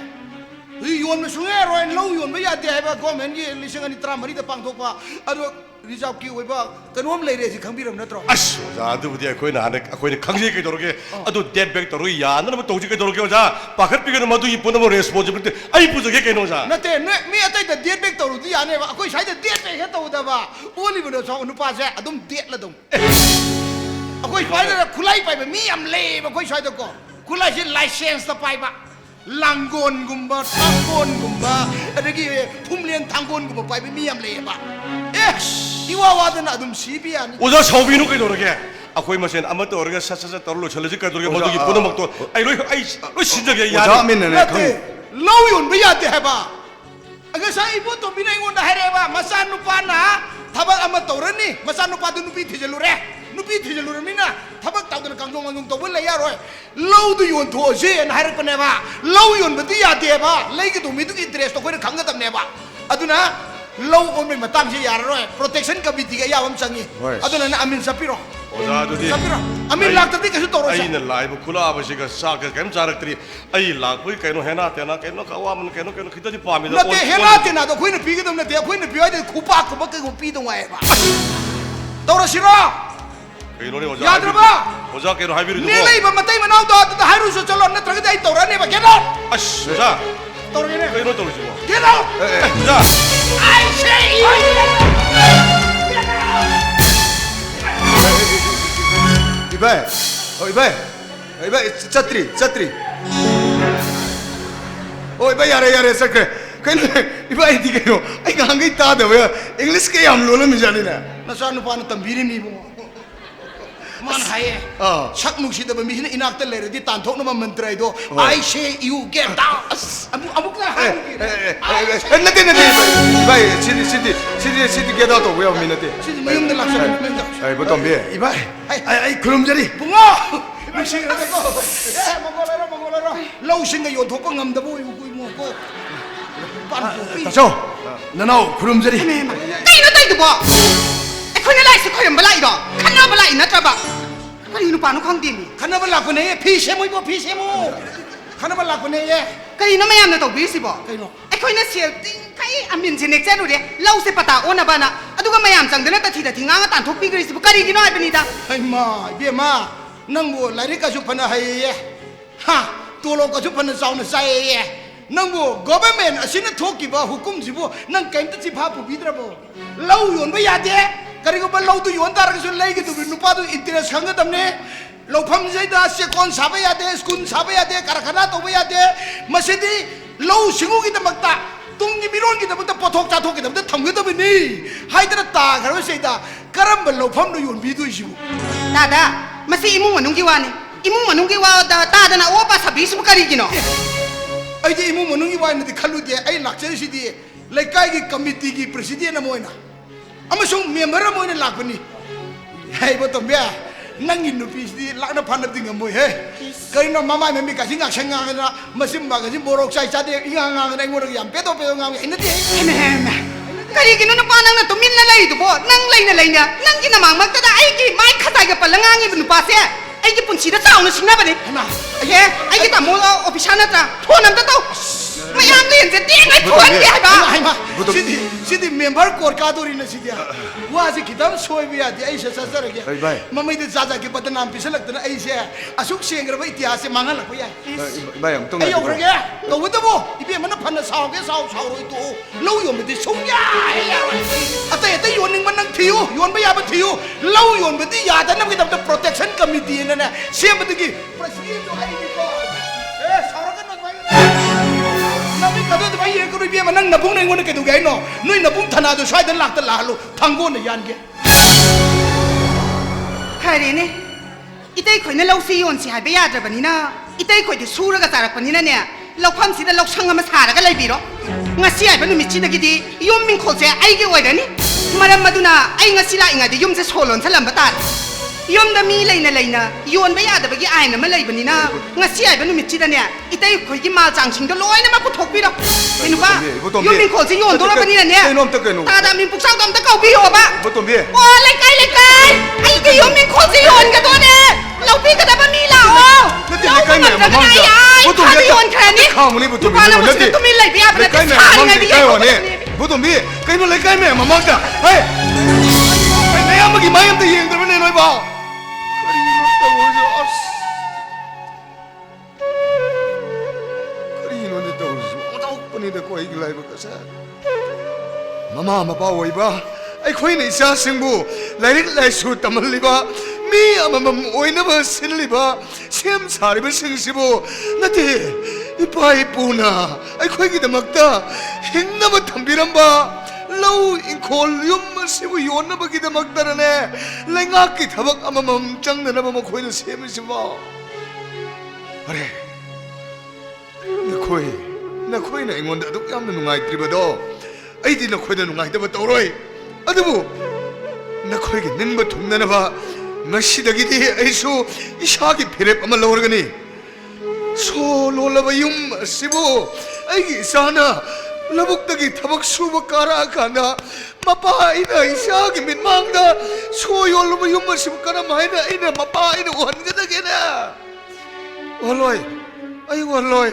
ꯌꯣꯟꯕ ꯁꯨꯡꯌꯥ ꯌꯥꯔꯣꯏ ꯂꯧ ꯌꯣꯟꯕ ꯌꯥꯗꯦ ꯍꯥꯏꯕ ꯒꯣꯔꯃꯦꯟꯒꯤ 2013ꯗ ꯄꯥꯡꯊꯣꯛꯄ ꯑꯗꯣ ꯔꯤꯖꯥꯔꯚꯀꯤ ꯑꯣꯏꯕ ꯀꯩꯅꯣꯝ ꯂꯩꯔꯦꯁꯤ ꯈꯪꯕꯤꯔꯝ ꯅꯠꯇ꯭ꯔꯣ ꯑꯁ ꯑꯣꯖꯥ ꯑꯗꯨꯕꯨꯗꯤ ꯑꯩꯈꯣꯏꯅ ꯈꯪꯖꯩ ꯀꯩꯗꯧꯔꯒꯦ ꯑꯗꯨ ꯗꯦꯠ ꯕꯦꯛ ꯇꯧꯔꯒ ꯌꯥꯅꯅꯕ ꯇꯧꯁꯤ ꯀꯩꯗꯧꯔꯒꯦ ꯑꯣꯖꯥ ꯄꯥꯈꯠꯄꯤꯒꯅꯨ ꯃꯗꯨꯒꯤ ꯄꯨꯝꯅꯃꯛ ꯔꯦꯁꯄꯣꯟꯁꯤꯕꯤꯂꯤꯇꯤ ꯑꯩ ꯄꯨꯖꯒꯦ ꯀꯩꯅꯣ ꯑꯣꯖꯥ ꯅꯠꯇꯦ ꯃꯤ ꯑꯇꯩꯗ ꯗꯦꯠ ꯕꯦꯛ ꯇꯧꯔꯨꯗꯤ ꯌꯥꯅꯦꯕ ꯑꯩꯈꯣꯏ ꯁ꯭ꯋꯥꯏꯗ ꯗꯦꯠ ꯕꯦꯛ ꯍꯦꯛ ꯇꯧꯗꯕ ꯑꯣꯜꯂꯤꯕꯗꯣ ꯅꯨꯄꯥꯁꯦ ꯑꯗꯨꯝ ꯗꯦꯠꯂ ꯑꯗꯨꯝ ꯑꯩꯈꯣꯏ ꯁ꯭ꯋꯥꯏꯗ ꯈꯨꯠꯂꯥꯏ ꯄꯥꯏꯕ ꯃꯤ ꯌꯥꯝ ꯂꯩꯌꯦꯕ ꯑꯩꯈꯣꯏ ꯁ꯭ꯋꯥꯏꯗꯀꯣ ꯈꯨꯠꯂꯥꯏꯁꯦ ꯂꯥꯏꯁꯦꯟꯁꯇ ꯄꯥꯏꯕ ꯂꯥꯡꯒꯣꯟꯒꯨꯝꯕ ꯊꯥꯡꯒꯣꯟꯒꯨꯝꯕ ꯑꯗꯒꯤ ꯐꯨꯝꯂꯦꯟ ꯊꯥꯡꯒꯣꯟꯒꯨꯝꯕ ꯄꯥꯏꯕ ꯃꯤ ꯌꯥꯝ ꯂꯩꯌꯦꯕ 이와 와드나 아둠 시비아니 오자 사오비누 그러게 아코이 마센 아마 떠오르게 사사사 떠올로 절레지 그러게 모두기 보는 먹도 아이 로이 신적이 오자 야니 민네네 나한테 러위온 왜야한테 해봐 그래서 이분도 미나이온다 해봐 마사누파나 타박 아마 떠오르니 마사누파도 누비 뒤질루래 누비 뒤질루르미나 타박 따드는 강종강종 또 원래 야로이 러우도 yon 도시 하를 꺼내봐 러위온 뭐도 야한테 해봐 레이기도 미두기 드레스도 그래 강가담 내봐 아두나 lâu ôn mình mà tăng gì à rồi protection committee cái yào âm sang nhỉ à tôi nói amin sapiro 오자 두디 sapiro amin lạc tới cái số tổ rồi 아이는 라이브 쿨라 아버지가 사그 겜 자락들이 아이 락부이 깨노 해나 때나 깨노 가와면 깨노 그때지 밤이다 nó thế hết thế nào tôi khuyên được phí cái đồng này thế khuyên được phí ấy thì khu bạc của cái khu phí đồng này mà đâu là 싫어 깨노네 오자 야 들어봐 오자 깨노 하이비르 두고 내가 이번 맞다 이번 나오다 또 하루 수 절로 나 들어가 돼 또라 내가 get out 아씨 오자 떨어지네 깨노 떨어지 뭐 get out 오자 I say you 이바이 이바이 짜뜨리 이바이 야래 서 그래 근데 이바이 디게로 아이가 한게 있다다 왜 잉글리시 게 암로는 미자리네 nó sao nó pan tầm biri ni bung man hai sak nuk si da ba mi hin inak ta le di tan thok na ma mantrai do I say you get down amuk na ha 나대 이바이 시디 게다도 왜 미나대 si mayum da laksa mayum da 아이 보tom비 이바이 아이 그럼 자리 bunga nuk si ra ko mongolero lâu sinh ga yon thok ko ngam da bo yu ku mo ko pan ko pi 다쳐 나나오 그럼 자리 Tay nó tay tụi bọ Khôi nó lại sẽ khôi mà lại đó Khăn nó mà lại nó cho bọ Có đi nó bà nó không tiền đi khana ba lak ne phi se mo phi se mo khana ba lak ne ye Cái đi nó mới em nó tàu bí xì bọ cái nó Khôi nó xìa Cái amin xin nếch rồi đấy Lâu sẽ bà ta ôn à bà nà À tôi có mày em chẳng đến nó ta thì là thì ngang tàn thuốc bí cái gì Cái đi cái nó ai bên đi ta ai ma bia ma nang bu lai ka su phana hai ye ha tu lo ka su phana sau na sai ye nang bu government asina thoki ba hukum ji bu nang kaim ta ji pha pu bi dra bo lau yon ba ya de kari ko ba lau tu yon tar ka su lai ki tu nu pa tu interest khang ga tam ne lau pham jai da se kon sa ba ya de school sa ba ya de karkhana to ba ya de masidi lau singu ki ta makta tung ni miron ki ta makta pothok cha thok ki ta makta tham ga ta ba ni hai ta ta ga ba sei da karam ba lau pham nu yon bi tu ji bu Dada Masih imong manung kiwa ni Imong manung kiwa Ta da na opa sabi xì Cái gì nó ai di imu manungi wa na di khalu de ai lakchari si di laikai gi committee gi president amoina amasung member amoina lakpani hai bo tom bia nangi nu pi di lakna phan ding amoi he kai no mama me mi ka singa senga na masim ba ga ji borok sai cha de inga nga na ngor gi am pe to ina di Cái gì nó pa nang na tumin na lai tu bo Nang lai na Nang ki na mang mag ta da Ai ki mai khatai ga palangang i bnu pa se Ai ki punchi da chao na singna ba ni na Ai ki ta mo official na ta Thon nam ta to Mai am lien se ti ngai thon ki hai ba hai ma si di member kor ka dori na si dia wa si kitam soi bia di ai sa sa ra ge mamai de za ki badnam pisalak na ai se asuk sengra ba ityas se mangal ko ya 이바이 엉뚱 ai yêu rage to with the bo ibe mana phan na sao ke sao sao roi to lâu yo me de song ya ate ate yo ning man nang thiu โยนไปยาบันทิวเล่าโยนไปที่ยาแต่นั่นก็ทำแต่ protection committee นั่นนะเสียมันตะกี้ president ตัวไอ้นี่ก็สาวกันหน่อยไหมนั่นไม่กระโดดไปเองก็รีบเบี้ยมานั่งนับพุ่งในวันนี้กันดูไงเนาะนุ่ยนับพุ่งธนาตัวช่วยแต่หลักแต่หลาลูทางโง่ในยานเกี่ย ใครเนี่ยอีเต้ข่อยนั่นเราซีโอนสิหายไปยากแบบนี้นะอีเต้ข่อยจะสู้แล้วก็จ่ายแบบนี้นะเนี่ยเราความสิแต่เราช่างกันมาสาระกันเลยบีรองั้นสิหายไปนู่นมิชิดกี่ดียมมิงขอเสียไอ้เกี่ยวไว้เดี๋ยวนี้มาดามมาดูนะไอ้งั้นสิละอีกไงเดี๋ยวยมจะโชว์หล่นสลัมบัตรยมดามีเลยนะโยนไปยากแต่เมื่อกี้ไอ้น่ะไม่เลยแบบนี้นะงั้นสิหายไปนู่นมิชิดเนี่ยอีเต้ข่อยกินมาจังชิงจะลอยนะมาพูดถกบีรอเห็นปะยมมิงขอเสียโยนตัวละแบบนี้เนี่ยตาดามิงปุกเศร้าดำตะเกาบีหัวปะ บ่ต้องเบี้ย โอ้ไล่ไกลไอ้ที่ยมมิงคนสิโยนกันตัวเนี่ยเราพี่ก็ได้บะมีเหล่าเราก็มันจะได้ยายข้าไปโยนแค่นี้ ข้าวมันนี่บ่ต้อง ว่า เบี้ย เรา นั่น จะ ดิ ต้องมีไหลพี่อาเป็น ใกล้แม่ ชา มัง ไง ดิ พี่ ใกล้วันนี้บ่ต้องเบี้ยใกล้นู่นเลยใกล้แม่มามังจ้ะเฮ้ยไปไหนอ่ะเมื่อกี้ไม่ยังตียิงกันไม่ได้น้อยบ่มาป้าไว้บ้าไอ้คุยในซาสิงบูไล่เล็กไล่สุดตำลิบ้ามีอะมันโอ้ยนะบ้าสินลิบ้าเสียมสาริบ้าสิงสิบูนั่นทีอีป้าอีปูน่ะไอ้คุยกิดมักตาหินนะบ้าทำบิรัมบ้าเล่าอินโคลยุมมาสิบุโยนนะบ้ากิดมักตาเนี่ยไล่งักกิดทับกอะมันจังนะบ้ามาคุยนะเสียมสิบ้าอะไรนักคุยนะไอ้งอนเด็กทุกยามนั่นนุ่งไงตรีบดอไอ้ที่นักคุยนั่นนุ่งไงแต่ว่าตัวรวยอะดูบุนักคุยกันนินบัดทุ่งนั่นบ้างั้นสิดกิดีไอ้สู้อิชากิเพลปมาลอร์กันนี่โซโลลาบยุมสิบุไอ้กิสานะลาบุกตะกี้ทับกสูบการะกันนะมาป้าไอ้น่ะอิชากิมินมังนะโซโยลาบยุมสิบุการะมาไอ้น่ะมาป้าไอ้น่ะวันกันตะกี้นะวันลอยไอ้วันลอย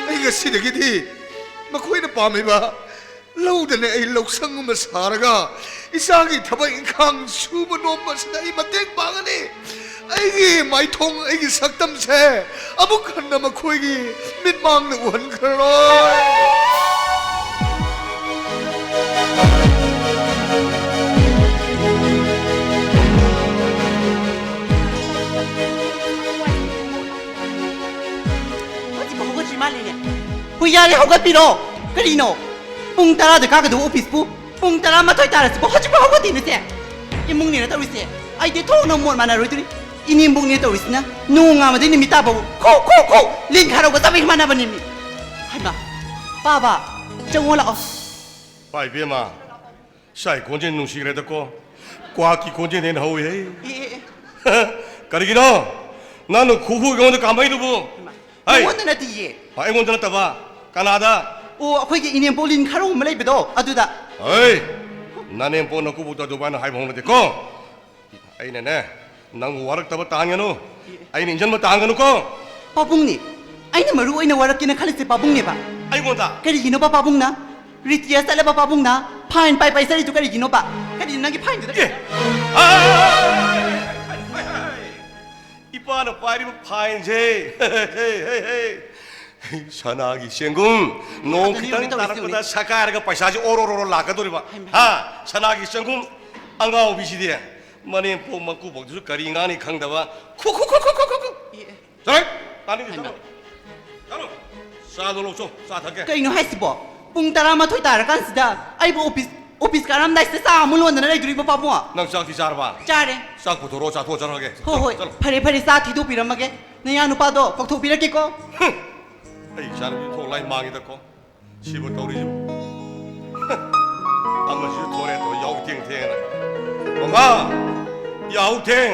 ไอ้ก็สิดกิดีมาคุยนะป้าไม่บ้าเล่าแต่ในไอ้ลูกสังมาสารกะอิสากิทำไมอิงคังชูบนมมาสได้มาเต็งบางอันนี้ไอ้กี่ไม่ทงไอ้กี่สักตั้มแช่อาบุกันนะมาคุยกี่มิดมังหนึ่งวันครอย我怎么好个芝麻嘞？不要你好个比咯，个里喏，蹦达拉的嘎个都 office 不，蹦达拉嘛推达拉是不好就不好个点的噻。一梦年的都是噻，哎的头那么嘛那瑞的，一年梦年都是呢，弄啊嘛的你咪打不，扣，连看到个咋会嘛那不你咪？係嘛，爸爸，整我了哦。 ไปเบี้ยมาใช่คนเจนนุ่งสีอะไรตะโกกว่ากี่คนเจนเห็นเขาเฮ้ยกะดิกิโนนั่นคู่คู่กันจะกำไม่ดูบุเฮ้ย 我那第一， ไอ้คนจะนั่นตะบ้าแคนาดา 我会给一年不连看到我们那边多，啊对的， เฮ้ยนั่นเองพวกนักกู้ตัวดูบ้านหายพงเลยตะโกไอ้เนี่ยนะนั่งวารักตะบ้าต่างกันนู้ไอ้นี่ฉันมาต่างกันนู้ก็ 爸崩呢，哎你们如果那玩意儿给那看的是爸崩呢吧？ ไอ้คนตา cái gì nó bà bung na ritia sa la bà bung na pain pai sa itu cái gì nó bà cái gì nó cái pain itu เฮ้ยอีป้าน่ะไปดิบพายเช่เฮ้ยชนะกี่เชียงกุ้งน้องคิดตั้งแต่ละคนสักการะก็ไปชาจิโอโรลากันตัวดิบ้าฮะชนะกี่เชียงกุ้งอังกาอบิชิดีมันเนี่ยพวกมันกูบอกจุดการิงานี่ขังแต่ว่าคุใช่ตอนนี้ช่างซาโดโลโซซาทักแก cái nó hay gì bỏ bung ta mà thôi ta là cái gì đó ai bộ office cái làm này sẽ sao muốn luôn là đây tụi bà bung à นั่งสักที่ซาร์บ้า cha đấy สักกุโตโรซาทัวจาระแก thôi phải sa thì tụi bị làm cái này anh nó đó phật tụi bị cái co ไอ้ชาร์บีโทรไล่มางี้ตะโกชีบตัวริจิอามาชิโทรเนี่ยตัวยาวเทียงนะบอกว่ายาวเทียง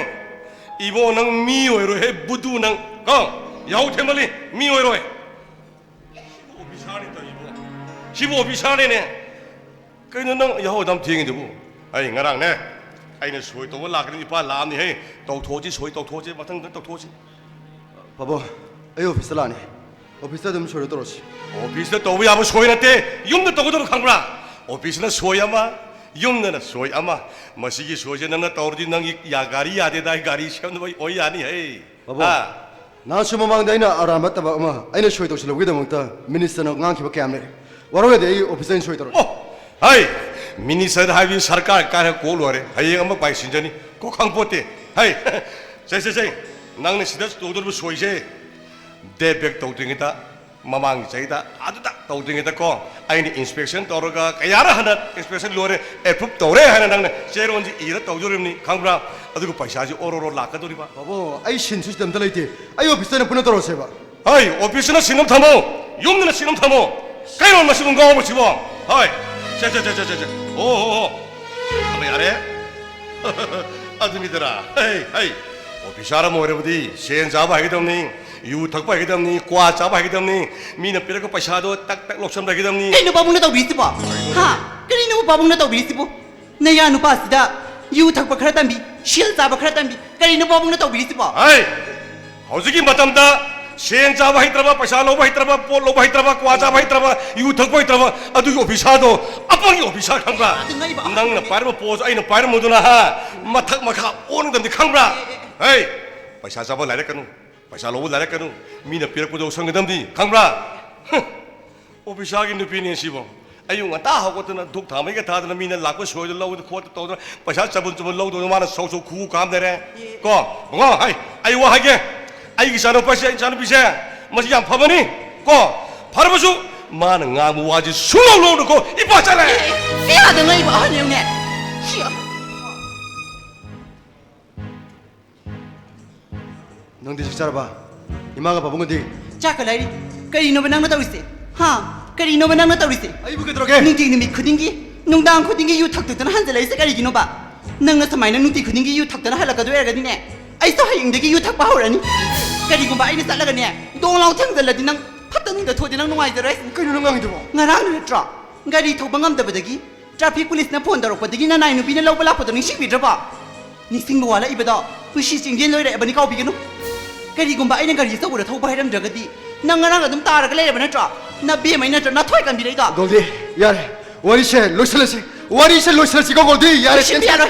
อีโบนังมีไว้เลยบุดูนังก็ยาวเทียงมาเลยมีไว้เลยชีโบพิชาเนี่ยก็นั่นนั่งยาวดำเทียงอยู่บุไอ้งารังเนี่ยไอ้เนี่ยสวยตัวหลักนี่ป้าลามนี่เฮ้ยตอกโทจิสวยตอกโทจิมาทั้งตอกโทจิ 바보 에이 오피스 라니 오피스 좀 소리 들었지 오피스는 또 왜 아무 소리 났대? 용도 또 그대로 간 거라. 오피스는 소야마, 용는 소야마. 마시기 소제는 떠오르지 năng 야가리 야대다 가리 시험도 오이 아니 해. 바보 나 주모 망다이나 알아맞다 봐 엄마 아이는 소리 도시로 위다 먹다 미니스터는 낭키 밖에 안 내. 와로게 돼 오피스는 소리 들어. 아이, 미니스터 하비 सरकार 까네 꼴로래 하이가 막 바이 신전이 꼭 항포때 하이 세세세 낭네 시다 도도르 소이제 대백 도등이다 마망 자이다 아두다 도등이다 거 아이니 인스펙션 떠러가 까야라 하나 인스펙션 로레 에프업 떠래 하나 낭네 제로인지 이라 도저름니 강브라 아두고 파이사지 오로로 라카도리 봐 바보 아이 신수시 담달 라이티 아이 오피스에 보내 떨어서 봐 하이 오피스나 신놈 타모 용느나 신놈 타모 까이로 얼마 쓰면 거 오버 집어 하이 자자자자자 오오오 아마 야래 아드미들아 헤이 오피샤라 모레부디 시엔 잡아 하게 됩니 유 탁바 하게 됩니 과 잡아 하게 됩니 미나 삐라고 파샤도 딱딱 록섬 하게 됩니 Kay babong na tawbisi po? Ha? Kanino mo babong na tawbisi po? Nayano pa sida? Yutag pa karatambi, shield sa pa karatambi, kanino babong na tawbisi po? 하이 허즈기 맞담다 시엔 잡아 하이트라바 파샤 로바 하이트라바 폴 로바 하이트라바 과 잡아 하이트라바 유 탁바 하이트라바 아두기 오피샤도 아빠기 오피샤 강브라 낭나 빠르바 포즈 아이는 빠르 모두나 하 마탁 마카 오는 덤디 강브라 헤이 파샤 잡아 라레카누 파샤 로바 라레카누 미나 삐라고도 성게덤디 강브라 오피샤기 누피니 시보 아유가 다 하고더나 독 담에게 다더나 미나 락고 소이도 로우도 코도 또더나 파샤 잡은 좀 로우도 마나 소소 구구 감데래 거 뭔가 하이 아유와 하게 아이기 사노 파샤 사노 비세 뭐지 양 파버니 거 바로 보수 많은 나무와지 술로 놓고 이빠잖아 Kaya na nga iba, ano yung net? Siya. 넌 대식 살아봐 이마가 바본 건데 Chakalay, kanino ba nang natawisi? Ha? Kanino ba nang natawisi? 아이 부게 들어게 Nungti numi kudingi, nung dang kudingi yutak tutan hanzalay sa karigino ba? Nang nasamay na nungti kudingi yutak tutan halagado erga din eh. Ay sa hayang dagi yutak bahawrani. Karigo ba ay nasalaga niya? Doon lang tangdala din ng patanong dato din ng nungay dares. 그녀는 강이도 봐 Ngarang na tra. Ngari thok bangam dabadagi. Traffic police na phone darok padagi na nai nubi na law bala padang shikbi draba. Ni sing wala ibada. Pushi sing din loira ebani kau bigano. Kari gumba ay nang gari sa ura thok bahiram dragadi. Nang ngarang adum tara ka leira na tra. Na bi mai na tra na thoy kan bi da. 골디 야래 와리셰 로슬레시 와리셰 로슬레시 거 골디 야래 Shimpiano.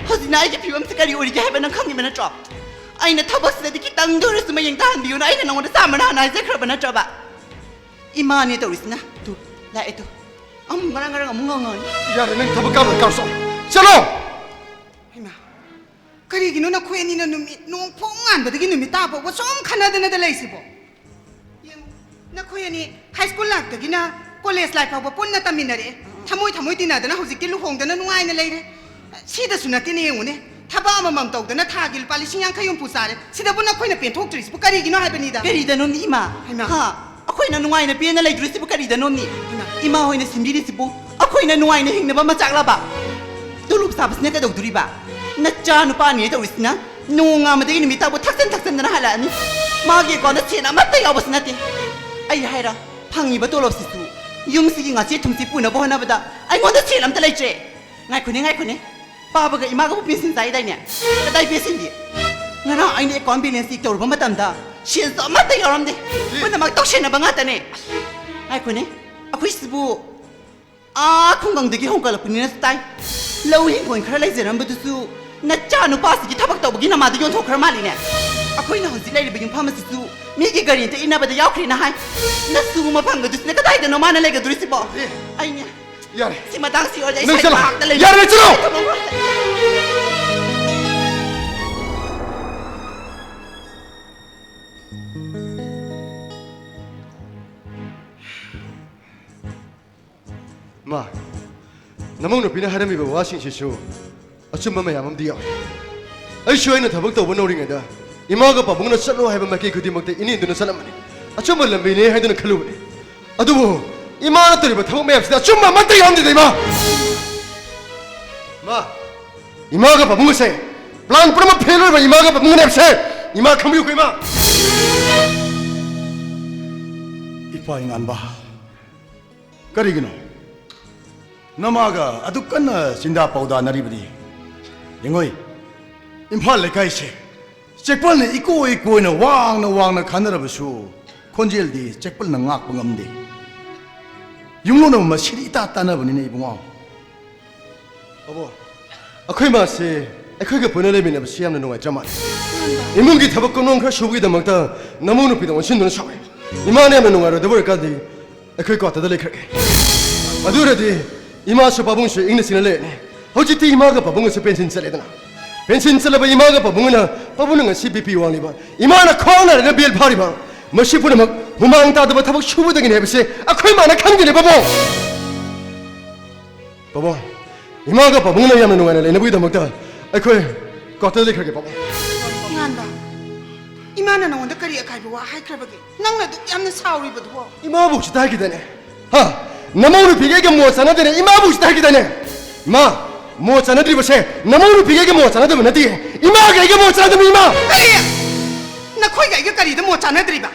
Hosi na ay piwam sa kari uri jahaba nang kangi na tra. Ay na tabas na di kitang doris mayang tahan biyo na ay na nang wala sama na na sa kraba na tra ba. Imani tawis na. Tu, la ito. Ang ngarang amungangan. 야래 는 더블 까면 까서 샬롬 Hima, karigino na kweni na numit nung pungan ba dagi numit tapo wa som kanada na dalay sibo. Yung na kweni high school lag dagi na college life pa pun na taminare. Tamoy tinada na husik kiluhong da na nungay na layre. Sida sunati ni yung ne. Taba mamam tawag da na tagil pali siyang kayong pusare. Sida po na kweni pintok tris po karigino hay banida. Karida nun ni Ima. Hima. Ha? Ako'y nanungay na piyan na lay dress si karida nun ni. Ima ho'y na simbiri si po. Ako'y nanungay na hing na ba matsakla ba? Tulog sabas niya kadog duri ba? Natsyano pa niya ito na? Nung nga madagin numita po taksan na nahalaan ni. Magi ko na siya na matay awas natin. Ay hayra, pangi ba tulog si Su? Yung sige nga siya tung si Puna po na ba da? Ay mo na siya lam talay siya. Ngay ko ni. Pabaga imaga po pinsin sa iday niya. Katay pinsin di. Nga na ay ni convenience ito ba matanda? Siya sa matay aram di. Puna magtok siya na bangatan eh. Ngay ko ni. Ako'y sibu. Kung gang dagi hong kalapun ni na stay. Lawin ko yung karalay ziram ba dusu. Natsyano pa sige tabak tawag ginamada yung tokar mali niya. Ako'y nahunsilay ba yung pamasisu. Migi garin ta ina ba da yaukri na hay. Nasuma pang gadus na katay da naman na lay gaduri si po. Ay niya. 야래 Si Madang si Orja Nang isa'y sila! mahak Yara na sila! 마 나몽노 비나 하람이가 와싱시쇼 어쩜 마야맘디야 아이 쇼이는 다박도 원오링에다 이마가 바봉나 썰로 하이바 마케 그디 먹대 이니 인도는 사람만이 어쩜 람비네 하이드는 칼로브니 아두고 이마나 떨이바 타고 매합시다 좀만 맞다 야함디다 이마 마 이마가 바봉을 세 플란 프로마 페로바 이마가 바봉을 냅세 이마 컴비고 이마 이파잉 안봐 그리기노 너마가 아주 끝나 진다 pauda 나리버디 영어이 임팔 레카이세 잭벌네 이꼬이꼬이나 왕나 가느라버수 콘젤디 잭벌나 ngakpa ngamde 융로는 뭐 실이 있다 따나버니네 이봉아 어버 아코이 마세 아코이가 보내려면 시험는 농아 잠만 이문기 타박 끊는 그 쇼부기다 먹다 너무 높이다 원신도는 샤워 이만하면 농아로 더벌까지 아코이 거 같다 들리게 아두라디 이마수 바봉수 잉내시는래 허지티 이마가 바봉에서 벤신 썰래더나 벤신 썰러봐 이마가 바봉은 바봉은 CPP 왕리바 이마나 코나르가 빌 파리바 머시푸는 막 후망 따드바 타박 슈부덕인 해보세 아코이 마나 강진해 바봉 바봉 이마가 바봉은 야면 농안에 내부이다 먹다 아코이 겉들리 그렇게 바봉 이만다. 이만은 너한테 그리 아까이고 와 하이크라버기. 낭나도 얌는 사오리버도. 이마부시 다 하게 되네 하 나무를 비게게 모았잖아 되네 이마부시 다 하게 되네 마 모았잖아 드리버세 나무를 비게게 모았잖아 되면 어디 이마가 이게 모았잖아 되면 이마 그리야. 나 코이가 이거 그리도 못 자네들이봐.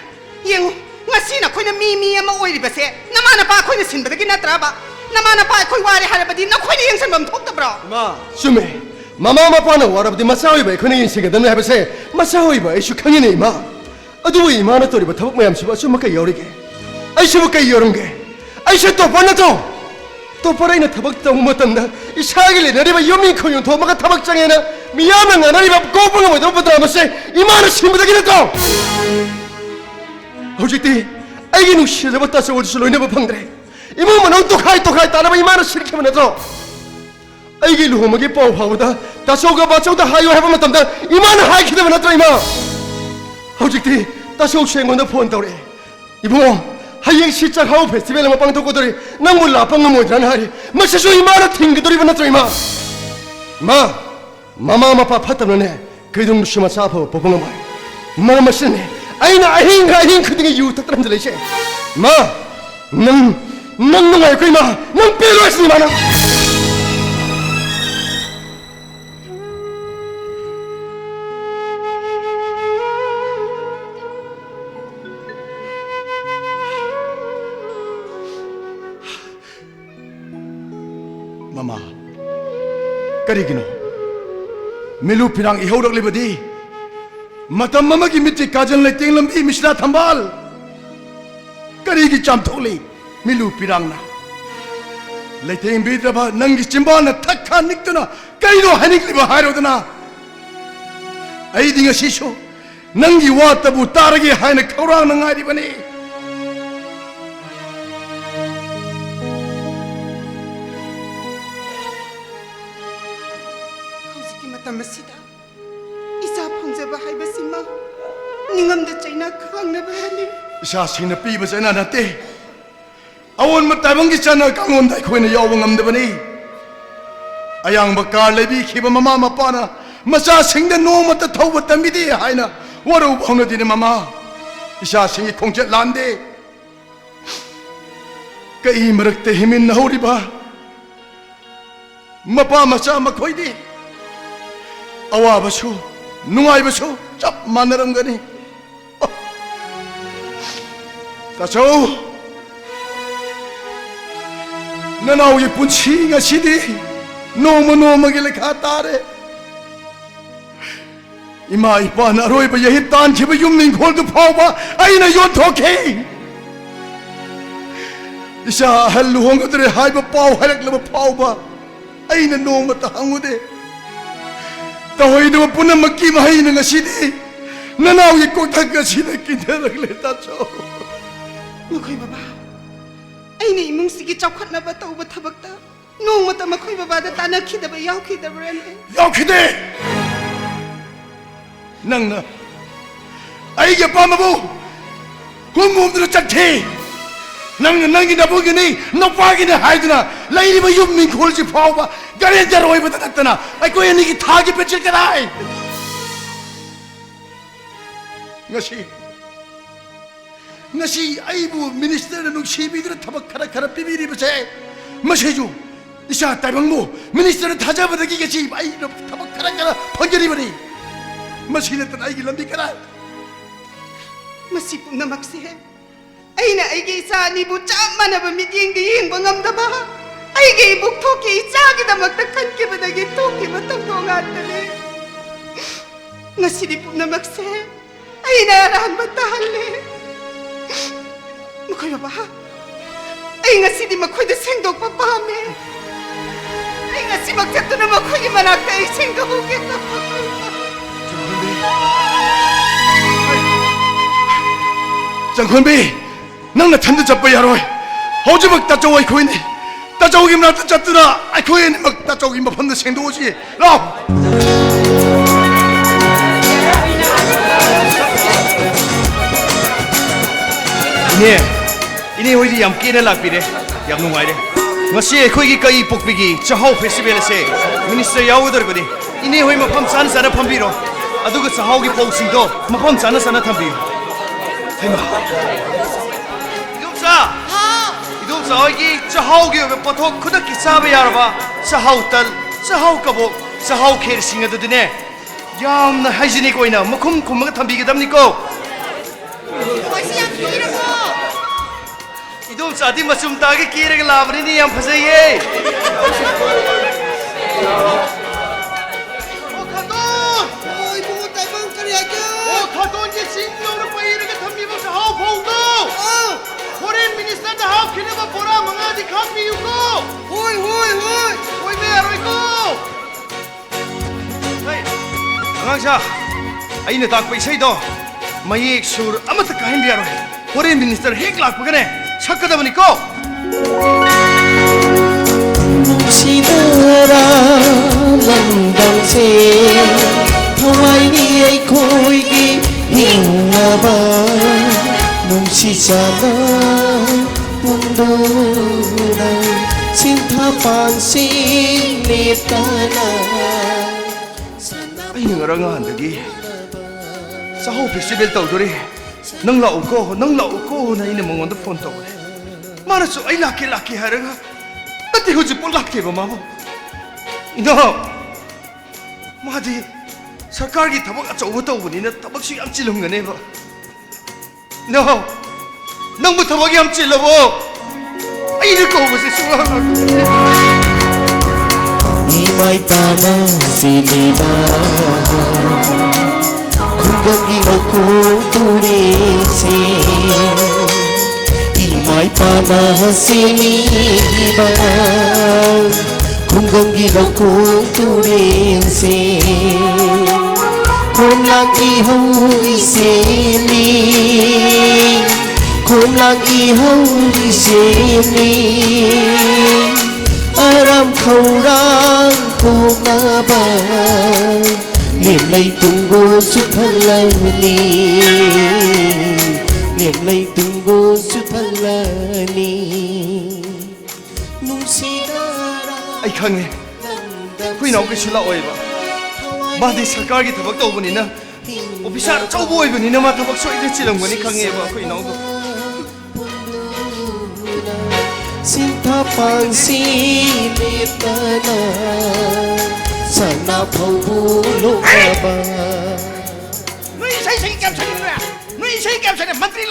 잉, 나시나 코이나 미미 아마 오이리버세. 나마나 봐 코이나 신버더기 나트라봐. 나마나 봐 코이 와리 하라버디 나 코이나 영선범 톡더브로. 마 수메 마마 마파는 와라버디 마사오이바 그네 인생에 너는 해보세 마사오이바 이슈 강연해 이마 아두부 이마나 또리바 타박 모양 수바 수마까 여리게 아이슈마까 여름게 아이슈 또 번나죠 또 벌어있는 타박도 못한다 이 사길래 너리바 연민코용 도마가 타박장에나 미야만 나리바 꼬붕을 못 얻어보더라 마세 이마나 신부덕이는 또 어쨌든 아이게 누시 잡았다서 어디서 너네 방들에 이몸은 엉똑하이 따라봐 이마나 실키면 해줘 아이게 루호먹이 뽀하보다 다소가 바쳐다 하요 해보면 땀다 이마나 하이키 되면 어떠라 이마 어쨌든 다소 수행원도 포한다우래 이봉 하이행 시작하고 페스티벌에 먹방 듣고들이 난 몰라 빵은 뭐지란 하리 마시소 이마나 튕기더리 번어떠라 이마 마마마파 파타면에 그 정도 심한 사파 보봉한 말 마나 마시네 아이나 아힝 그 등에 이유 탁들한 줄이시 넌 알고 이마 넌 빼로 했으니 마나 마마 까리기노 밀루 피랑 이호럭리버디 마탐 마마기 밑에 가전 레팅 럼비 미시나 탐발 까리기 짬토리 밀루 피랑나 레팅 비드라바 낭기 찜바나 탁하 닉드나 까리노 하닉리바 하로드나 아이딩가 시쇼 낭기 와따부 따르게 하이나 카우랑 능아리바니 ꯃꯇꯝꯁꯤꯗ 이사 펑제바 하이베시마 닝엄데 차이나 강나바니 이사시나 삐버잖아 나때 아원 맞다방기 잖아 강원다 코이나 여왕 암데바니 아양바 깔레비 키바 마마 마빠나 마사 생데 노마다 타우바다 미디 하이나 와로 방나디네 마마 이사싱이 공제 란데 그이 머럭때 힘이 나오리바 마빠 마사 마코이디 아와바수 누아이바수 짭 만나ರಂ거니 다소 나나오 예쁜 치가 시디 노마길래 가따래 이마 이빠 나로이바 예히 딴집에 육민 골드 파오바 아이나 연토케 이샤 할루홍거들의 하이바 파오 하락르바 파오바 아이나 노마다 항우데 다호이도 뿌는 먹기 마이는 것이니 나나오기 꼭탈 것이니 기대를 다쳐 마코이 바바 아이네 이뭉시기 짝환나바 떠우바 타박다 노마다 마코이 바바다 따나키다바 야우키다브라네 야우키데 낭나 아이게 빠마보 공무원들은 짝태 낭기 나보기니 너빠기니 하이드나 라이리바 윤민 골지 파오바 가렌자로 이보다 낫다나 아이고 얘네기 타기 뺏을 거다 ngasi aibu minister nung 시비들 타박 카라카라 비비리버세 마세주 이샤 따방모 minister 타자버더기겠지 아이로 타박 카라카라 번결이버리 마시네던 아이기 람비카라 마시 뿜나막세 아이나 아이게 이사니부 짬만하바 미디행게 이행방 암다바 아이게 이복 토끼 이짜기다 막다 칸기바다게 토끼바 탕동안다네 나시리 뿜나막세 아이나 란바다 할래 makoy ba ay nga si di makoy da sengdog papame ay nga si magkato na makoy manak ay sengdog kita 장건비 낭나 찬드 잡고 야로이 어제 먹다 저와이 코이네 따져오기 나한테 짰더라. 아이고에 막 따져오기 뭐 생도오지. 라. 이네 호이디 얌 깨나 락비래 얌 농아이래 ngasi khoi kai pokpigi chahau festival se minister yaudarbani ine hoi mapam san sana phambiro aduga chahau gi posing do mapam sana sana thambiro haima idum sa hoi gi chahau gi pathok khudak ki sabe yarba chahau tal chahau kabo chahau kher singa dudine yamna hygienic oina makhum khumga thambigi damni ko 이동 사디 마춤 따게 끼르게 라브리니 얌 파세예 angangsa aina tak paisaido mayek sur amata kahin biaro foreign minister hek lak pagane 착하다보니까 시더라 런던세 하와이니의 고이기 hinga봐 뭉치잖아 문도라 신타판시 리따나 아이는 어랑아 한다기 사호 페스티벌 떠오더리 nang lau ko na ina mongon da phone to mara su ai laki haraga ati ho ji pol laki ba mabo ina madi sarkar gi thabak achau to buni na thabak si am chilum ngane ba no nang bu thabak am chilabo ai ni ko ba se su ni mai tana silida Kungangi aku turisi Imai panasini ba Kungangi aku turisi Kunlang ihau isini Kunlang ihau isini Aram kaurang kumabang niềm lây tung vô suốt thân lani niềm lây tung vô suốt thân lani nung si dara ai khang nghe kui nau cái chula oi ba ma di sarkar gi thabak to buni na officer chau boi buni na ma thabak soi de chilang buni khang nghe ba kui nau do sinta pansi litana sana phawulu ba nuôi xây xây kèm xây nè nuôi xây kèm xây nè मंत्री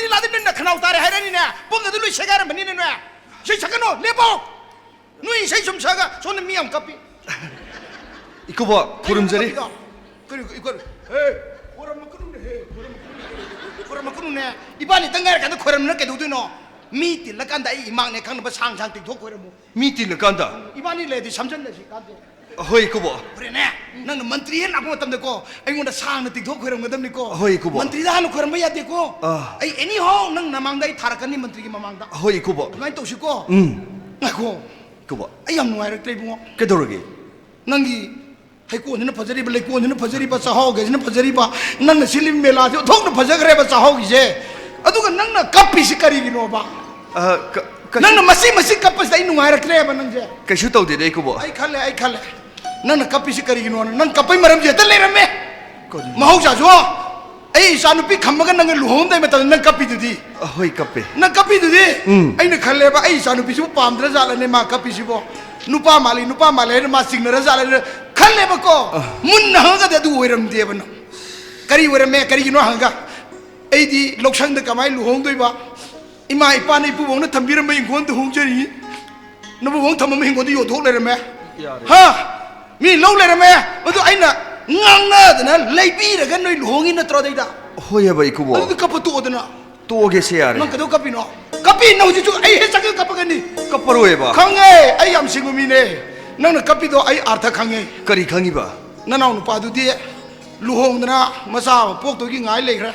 la đi nên khăn tare hay đấy nè bông cái nuôi xây cái này mình nè xây cái nó lấy bao nuôi xây sum xây cái số này miếng copy 이거 봐 고름자리 그리고 이거 고름 먹고 네 이번에 등가를 가도 고름 넣게 두도 너 미티 라간다 이 막내 강는 뭐 상상 틱톡 고름 미티를 간다 이번에 레디 삼천내시 간대 허이 이거 봐 그래네 너는 ಮಂತ್ರಿ ಏನಾಗೋ ತಮ್ಮದಕೋ ಐಗೊಂಡ ಸಾಂಗ್ ತಿಗ್ದೋ ಖರಂ ಗದಮ್ನಿಕೋ ಹೋಯ್ ಕುಬೋ ಮಂತ್ರಿ ದಾನು ಖರಂ ಬಯ್ಯಾದೇಕೋ ಐ ಎನಿ ಹೋ ನಂಗ್ ನಮಂಗೈ ಥಾರಕನಿ ಮಂತ್ರಿಗೆ ಮಮಂಗದ ಹೋಯ್ ಕುಬೋ ನೈ ತೋಸಿಕೋ ngako kubo ಐ ಯam nuairak tei bungo kedorogi nangi hai ko nina phajari ba leko nina phajari ba sahau ge nina phajari ba nang na silim mela jo thong na phajagre ba sahau gi je aduga nang na kapi sikari gi no ba nang na masi kapas dai nuairak le ba nang je kaishu tawde dei kubo ai khale nang na kapi sikari gi no nang kapai maram je ta le rame mahau ja jo ai sanupi khammaga nang luhom dai mata nang kapi du di hoi kape nang kapi du di ai na khale ba ai sanupi su pamdra jala ne ma kapi si bo nupa mali ma singnara jala ne khale ba ko mun na ga da du oiram de ba no kari oiram me kari gi no hanga ai di loksang da kamai luhom doi ba ima ipa nei pu bong na thambir ma ingon du hong jeri no bu bong thamma ma ingon du yo thok le re me ha mi lo le re me adu ai na ngang na da na lei bi ra ga noi luhong in na tro dai da hoya bai kubo adu ka pa to da na to ge se yare nang ka do kapi no kapi no ju ai he sak ka pa ga ni kaparo eba khange ai am singu mi ne nang na kapi do ai artha khange kari khangi ba na naw nu pa du di luhong da na masa pok to gi ngai le khra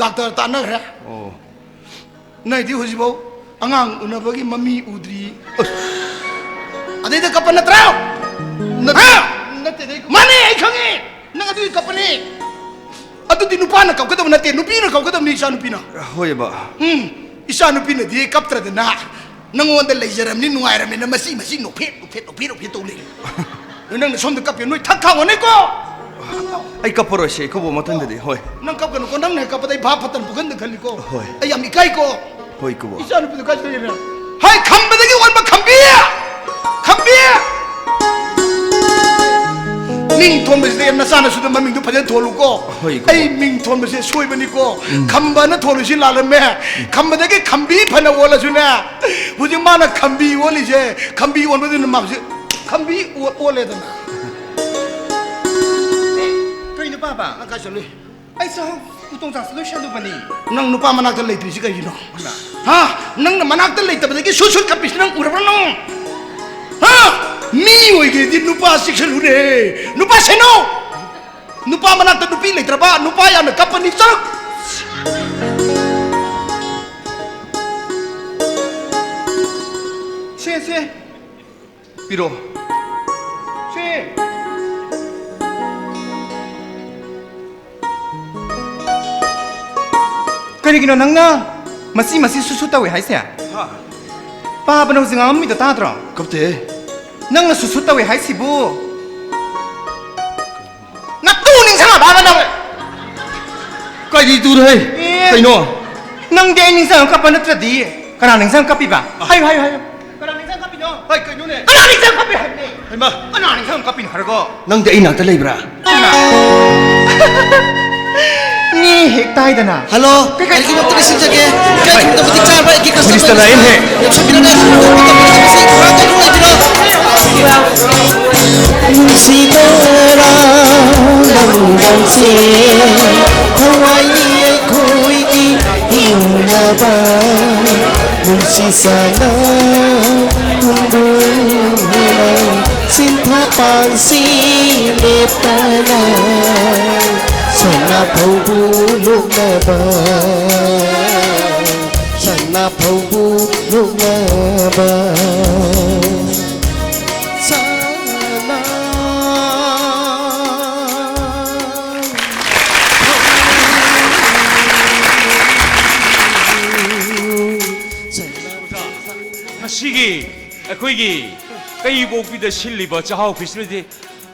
doctor ta na khra oh nai di hoji bo angang unabagi mami udri adai da kapan natrao mani ai khangi nang adu kapani adu di nupa na kau kadam nate nupi na kau kadam ni isa nupi na hoi ba isa nupi na di kaptra da na nangonda leijaram ni nungairam ni masi masi no phet to le nang na som da kapya noi thak khang ne ko ai kaporo se ko bo matan de hoi nang kap kan ko nang ne kap dai bha phatan bugan da khali ko Hoi. ai am ikai ko hoi ko bo isa nupi da ka se ne hai kham ba da gi wan ba kham bi ming thon ba se na sa na su da maming du phajan tholu ko Hoi ko. ai ming thon ba se soi ba ni ko kham ba na tholu si la la me kham ba da gi kham bi phana wala su na hu ji ma na kham bi woli je kham bi won ba de na ma se kham bi wole da na Kay na papa. na ka chali Ay sa utong sa salo siya ba ni? nang nupa manak ta leitri si kai no ha nang na manak ta leita ba da gi su su kapis nang ura ba no ha mi oi ge di nupa section hu de nupa se no nupa manak ta nupi leitra ba nupa ya na kapani sak Se. piro Se. Karigino nang na masi susu tawi hai sia. Pa ba no zinga mi da ta tro. kapte Nang na susu tawi hai si bu. Na tu ning sama ba ba nang. kai di tu hai kai no Nang de ning sang kapan na tradi. Kana ning sang kapi ba. Hai. Kana ning sang kapi no. hai kai no ne Kana ning sang kapi hai. hai ma Kana ning sang kapi har go. nang de ina ta leibra Ni hek tai da na. Hello, kaya kita tulis saja ke? Kaya kita mesti cari lagi customer. Minister lain, he. Yang sabi na kita mesti kurang dulu itu. Musibara nanggang se Hawaii koi ki hinaba Musisana Undunay Sinta pansi lepana Sana paubulog na ba Sana paubulog na ba Sana 시기 거기 그이 복비다 실리버 자하고 비슷하지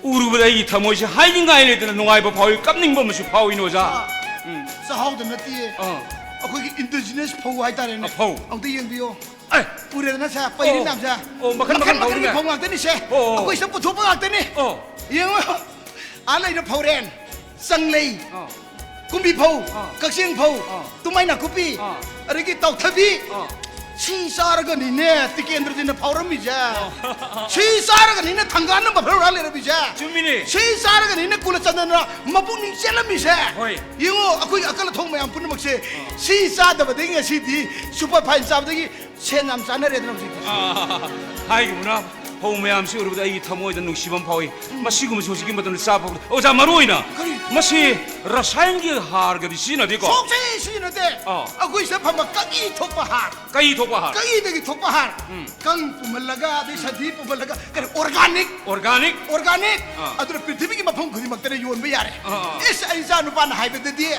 우르보다 이 타모시 하이닝가 아이네들은 농아이버 파위 깜닝 보면서 파위 노자 sa hau da na ti akoi gi indigenous phau hai ta re ne phau. ang ti yeng bio 에이 pure na sa pai ri nam sa makan phau nya ngak ta ni se Oh. akoi sa pu thu pa ngak ta ni yeng a lai na phau ren sang lei kumbi phau kaksing phau tumai na kupi are gi tau thabi si sar ga ni ne ti kendra din na phau ram mi ja si sar ga ni ne thangan na ba phau ra le ra bi ja 주민이 si sar ga ni ne kula chandan na mapu ni chela mi se Hoi. yengo akoi akala thong mayam pun mak se si sa da ba ding si di super fine sa da gi se nam sa na re da nam si 하이구나 호메암시 우르보다 이 타모이다 농시범 파위 마시금 소식이 뭐든 싸고 오자 마로이나 마시 라사인기 하르가디 시나디고 sok se si na de akoi se phama ka gi thok pa har 까이 도과 ka gi de gi thok pa har kang pumal laga de sa di pumal laga kar organic 오르가닉 adura prithvi ki mapham khudi mak tane yon ba yare is aisa nu pan hai be de di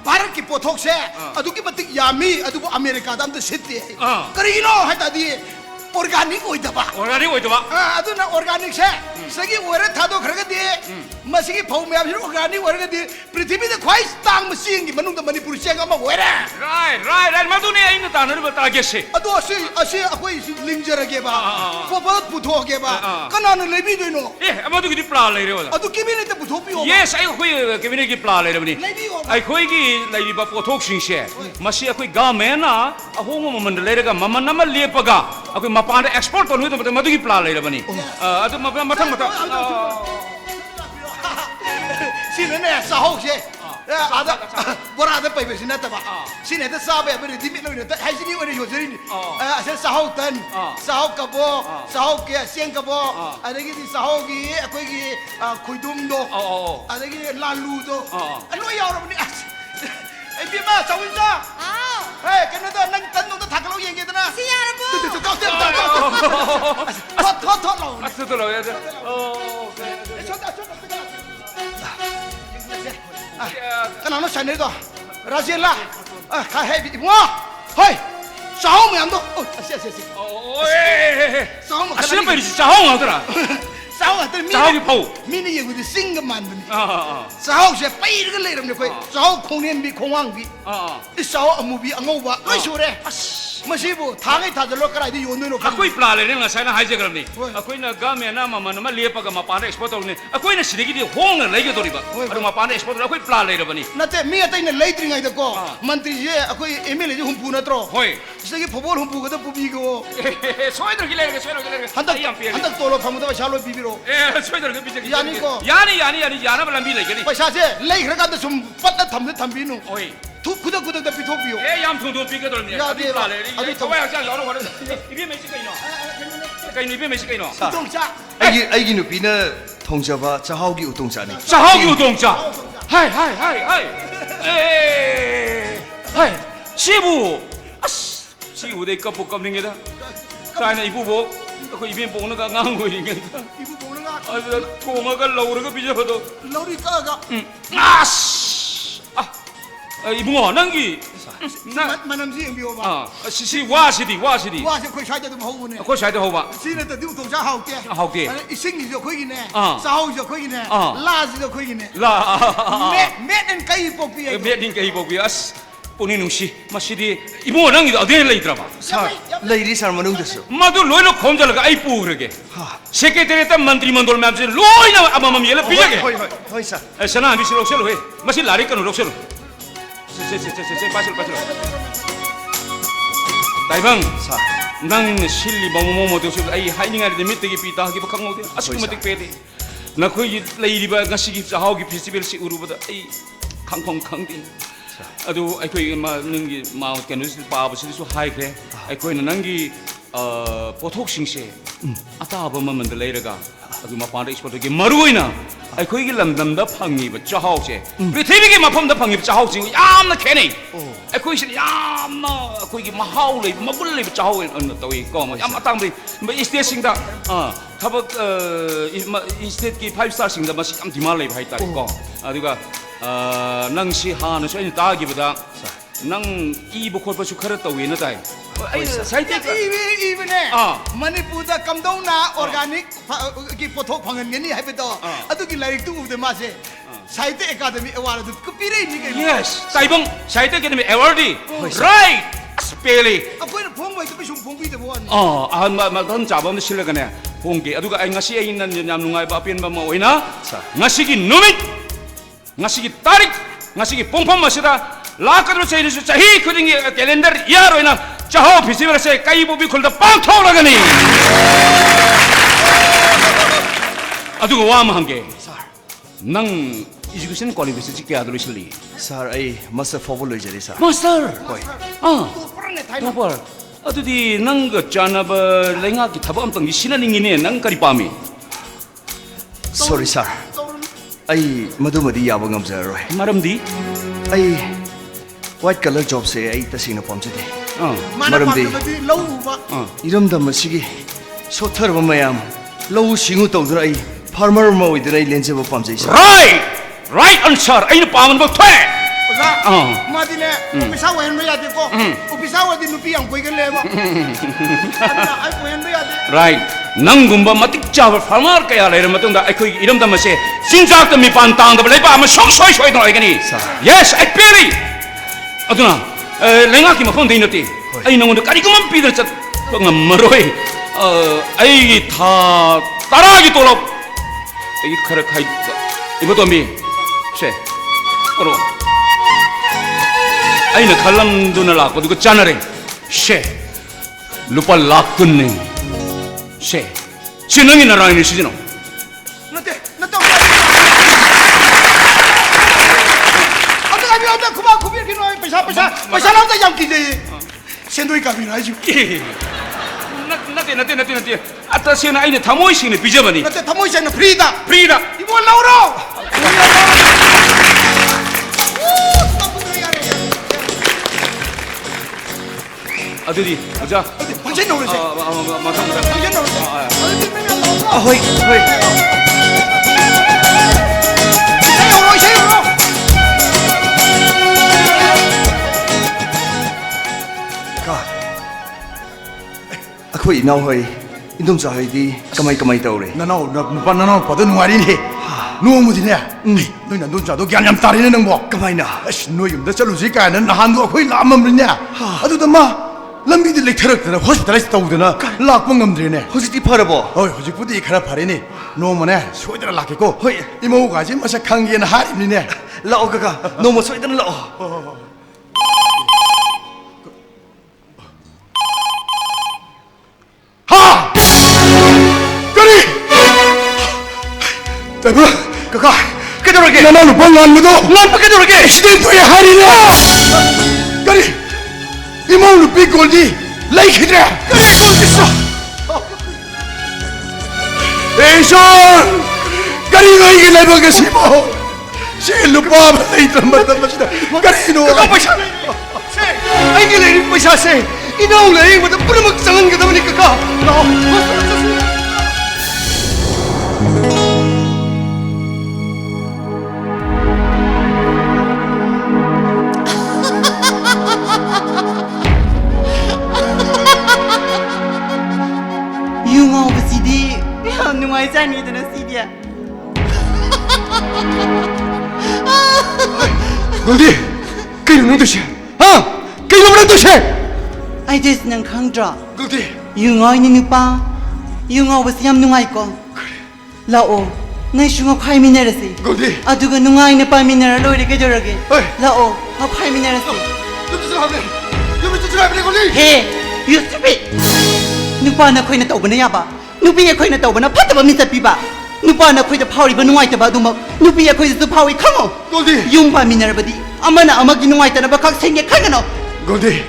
bharat ki pothok se adu ki batik yami adu america dam de sitte kari no hai ta di organic oi da ba 오르가닉 오이도바 adu na organic se sagi ore thado kharaga di masigi phau me abhiru organic ore di prithvi de khwai tang masing ki manung da manipur se ga ma ore 라이 마두네 아이는 다너를 따게시 adu asi akoi lingjara ge ba popat putho ge ba kana na lebi de no 예 아마도 그디 플라 레레오다 adu kimi ne te putho pi ho 예스 아이 코이 케미네기 플라 레레브니 lebi ho 아이 코이기 라이바 포톡싱셰 마시 아코이 가메나 아홍모 만들 레레가 마만나마 레빠가 아코이 마파한테 엑스포트 돈 후도 마두기 플라 레레브니 아두 마탕 sinene sa ho se ada bora da pai be sinata ba sinete sa be be di mi no ne hai sini ore yo jeri ni ase sa ho tan sa ho ka bo sa ho ke siang ka bo ada gi sa ho gi akoi gi khoidum do ada gi la lu do ano ya ro ni ai bi ma sa win sa Hey, kenapa nang tanong tak kalau yang kita na? Siapa bu? Tot lo. Asal tu lah ya. Oh. Kenapa sana itu? Razila. Kahai ibu. Hei, sahau macam tu. Oh, asyik. Oh, eh. Sahau. Asal apa ini cahong atau tak? Sahau tu mini. Cahong pau. Mini yang itu singgaman ni. Ah. Sahau saya pay dengan leram ni kau. Sahau kongen bi kongwang bi. Ah. Sahau amu bi angau ba. Kau sure. Masih bu, thangai thada lo kerai di yonu lo. Aku plan le nang saya nak hijack ram ni. Aku ina game na mama nama lepa ka mapana export ni. Aku ina sidiki di hong na lagi tu riba. Aduh mapana export aku plan le riba ni. Nate mi atai na late ring aida ko. Mantri je aku MLA je humpu na tro. Hoi. Segi pobol humpu ka pubi ko. Soy dah gila ke. Handak tolo famu da chalo bibiro. Eh, soy dah ke. Yani ko. Yani jana balam bi lagi ni. Paisa je late raga da sum patna thambi nu. Hoi. Tu kuda da pitopio. Eh, yam thung pi ke dor ni. Ya dia. plan le. Abi tu yang siang lawan orang. Ibi mesti kau ino. Kau ini ibi mesti kau ino. Tongcha. ꯑꯩꯒꯤ ꯅꯨꯄꯤꯅ ꯊꯣꯡꯖꯕ ꯆꯥꯛꯍꯥꯎꯒꯤ ꯎꯇꯣꯡ ꯆꯥꯅꯤ ꯆꯥꯛꯍꯥꯎꯒꯤ ꯎꯇꯣꯡ ꯆꯥ ꯍꯥꯏ ꯍꯥꯏ ꯁꯤꯕꯨ ꯑꯁ ꯁꯤꯕꯨꯗꯩ ꯀꯞꯄꯨ ꯀꯞꯅꯤꯡꯉꯦꯗ ꯊꯥꯏꯅ ꯏꯄꯨꯕꯣꯛ ꯑꯩꯈꯣꯏ ꯏꯕꯦꯝ ꯄꯣꯛꯅꯒ ꯑꯉꯥꯡ ꯑꯣꯏꯔꯤꯉꯩꯗ Ibu bolonga. ꯑꯗꯨꯗ ꯊꯣꯡꯉꯒ ꯂꯧꯔꯒ ꯄꯤꯖꯕꯗꯣ Lauri kaga. ꯑꯁ 이붕어 낭기 Manam si ang biyo ba? 시 와시디 Wa si koi sai da dum hau ne. 아코 샤이드 호바 Sina da diu tong sa hau ke. Hau ke. Ising ni jo koi ne. Ah. Sa hau jo koi ne. Ah. La si jo koi ne. 라 Me en kai po pi. 메딩 게이보비 아스 본인 농시 마시디 이붕어 낭기 어디에 레이드라바 ꯁꯥꯔ ꯂꯩꯔꯤ ꯁꯥꯔ ꯃꯅꯨꯡꯗꯁꯨ 마도 로이로 컴절가 아이 뿌그러게 세케테레타 만드리 만돌 맘세 로이나 아마맘 예라 비자게 ꯍꯣꯏ ꯁꯥꯔ 에서나 미시 록셀로 해 마시 라리카노 록셀로 세 빠질 다이방 ꯁꯥꯔ 낭 실리 뭐뭐뭐 도시 아이 하이닝하는데 밑에기 비다 하기 bakang 오데 아스쿠마틱 페데 나 거기 레이리바 가시기 자하기 페스티벌시 우르보다 아이 캉콩 캉디 아도 아이코이 마 능기 마 캐누스 바버시수 하이크레 아이코이는 낭기 포톡싱시 아따바 마만데 레이르가 아도 마파데 익스포트기 마루이나 아이코이기 람담다 팡이바 자하오세 프리티비기 마팜다 팡이바 자하오싱 야암나 캐네 아이코이신 야암나 아이코이기 마하울레 마불레 자하오 언더이 거마 야마 땅비 뭐 이스테싱다 타박 이스테기 5스타싱다 마시 ям 디말레 하이다 거 아두가 낭시 하는 소리 다기보다 낭 이부 콜버슈 카르타 위나 다이 사이트 Ibu ne. Manipur da kamdong na organic ki pothok phangan ngani hai beto. Adu ki larik tu ubde ma se. Sahitya Academy Award du kupire ni ke. yes taibang saite academy award right spelly Apoi na phong bai tu sum phong bi de bo an. ma don jabam silagane 봉게 aduga ay ngasi ay nan yam nungay ba apin ba mo oina ngasigi numit ngasigi tarik ngasigi pongpam masida lakadro chairi su chahi khudingi calendar year oina chaho festival se kai bobi khulda pang thoragani aduga wam hange nang education qualification chi kya dro sili ꯁꯥꯔ ꯑꯩ ꯃꯁꯇꯔ ꯐꯥꯎꯕ ꯂꯣꯏꯖꯔꯤ ꯁꯥꯔ master ꯍꯣꯏ Pura ne thai. Topper, adudi nang chanaba lenga ki thaba am tangi sinaningine nang kari pami. Sorry sir ꯑꯩ ꯃꯗꯨꯃꯗꯤ ꯌꯥꯕ ꯉꯝꯖꯔꯔꯣꯏ Maramdi? ꯑꯩ white collar ꯖꯣꯕꯁꯦ ꯑꯩ ꯇꯁꯦꯡꯅ ꯄꯥꯝꯖꯗꯦ Mana Maramdi. pamdi lau ba. 이름ꯗꯝ ꯑꯁꯤꯒꯤ ꯁꯣꯠꯊꯔꯕ ꯃꯌꯥꯝ ꯂꯧꯎ ꯁꯤꯡꯎ ꯇꯧꯗꯨꯅ ꯑꯩ ꯐꯥꯔꯃꯔ ꯑꯃ ꯑꯣꯏꯗꯨꯅ ꯑꯩ ꯂꯦꯟꯖꯕ ꯄꯥꯝꯖꯩ ꯁꯥꯔ Right! Right answer! Ayun paman mo twe! Ma di ne. Upisa wa hen ba ya de ko. Upisa wa di nupi ang koi ke le ba. Ai ko hen ba ya de. Right. Nang gumba matik chaba farmer kaya later matunda ay koy iram damase sinjak mi pantang da lay pa ma sok soy soy no gani. Yes, I peri. Aduna lenga ki ma phone din nati. Ay nang kari ko man pidar chat ngam maroy. Ay tha taragi tolop. Ay khara khai ibo mi. Se. Oro. Ay na khalam duna la ko du chanare. Se. Lupa lakun ni. 쉐 지능이 나라는 시즌어 Nate, nate. Anda kami anda kuba kubir kino pesa lam da yam ki de. Sendoi kami na ji. 나대 아따시나 아이네 타모이시네 비저바니 Nate thamoi sai na free da. 프리다 Ibo lauro. ꯑꯗꯨꯗꯤ ꯑꯣꯖꯥ ꯐꯪꯁꯟ ꯍꯧꯔꯁꯦ ꯃꯊꯪ ꯐꯪꯁꯟ ꯍꯧꯔꯁꯦ ꯑꯗꯨꯗꯤ ꯅꯪ ꯍꯣꯏ ꯍꯣꯏ 이세요 ꯑꯩꯈꯣꯏ ꯏꯅꯥꯎꯍꯣꯏ ꯏꯟꯗꯣꯝꯆꯥꯍꯣꯏꯗꯤ ꯀꯃꯥꯏ ꯇꯧꯔꯦ 나나오 누파 나나오 봐도 누아리니 누어무지네 너희 난돈자도 그냥 얌 따리네 능보 ꯀꯃꯥꯏꯅ 아씨 너희 음다 쩔루지 까는 나한도 거의 라맘르냐 아두다 마 람비들 렉터럭드나 호스피탈에서 따오드나 락봉 놈들이네 ꯍꯧꯖꯤꯛꯇꯤ ꯐꯔꯕꯣ 어이 허직부디 이 카라 파리니 노모네 소이드라 락겠고 허이. 이모가지 마샤 강기에는 하림니네 ꯂꯥꯛꯑꯣ ꯀꯀꯥ ꯅꯣꯡꯃ ꯁꯣꯏꯗꯅ ꯂꯥꯛꯑꯣ 하! 까리! 대박! 그가 끄덕이게 나나로 방안무도 난 끄덕이게 시대도의 할인아! 까리! 이모로 삐꼴디 레이키드라! 까리 꼴딨어! 에이션! 까리가 이게 레버가 시모! 실로 빠면 레이드란 말단 맛이다 까리노! 그거 보셔 아이게 내리 보셔세 이나오 레이보다 뿌리먹 장한 게다 보니까 가 융어부시디 누아이자니드나 시디야 너디! 그이놈 도시! 아! 그이놈 도시! 아이제스 난 강드라 너디! 융어이니 누빠 융어부시 얌 누아이거 라오 나이슝어 과이미네르시 너디! 아두가 누아이네 빠미네라 로이리 게저러게 어이. 라오 과이미네르시 좀 하네! 좀 하네 거기! Hey, you stupid! Nupa na koi na tauba na yaba. Nupi ya koi na tauba na pataba misa piba. Nupa na koi da pauri ba nuwai taba dumak. Nupi ya koi da pauri kango. 너디! Yung pa minerabadi. Ama na ama ginuwai ta na ba kak senge kangano. 너디!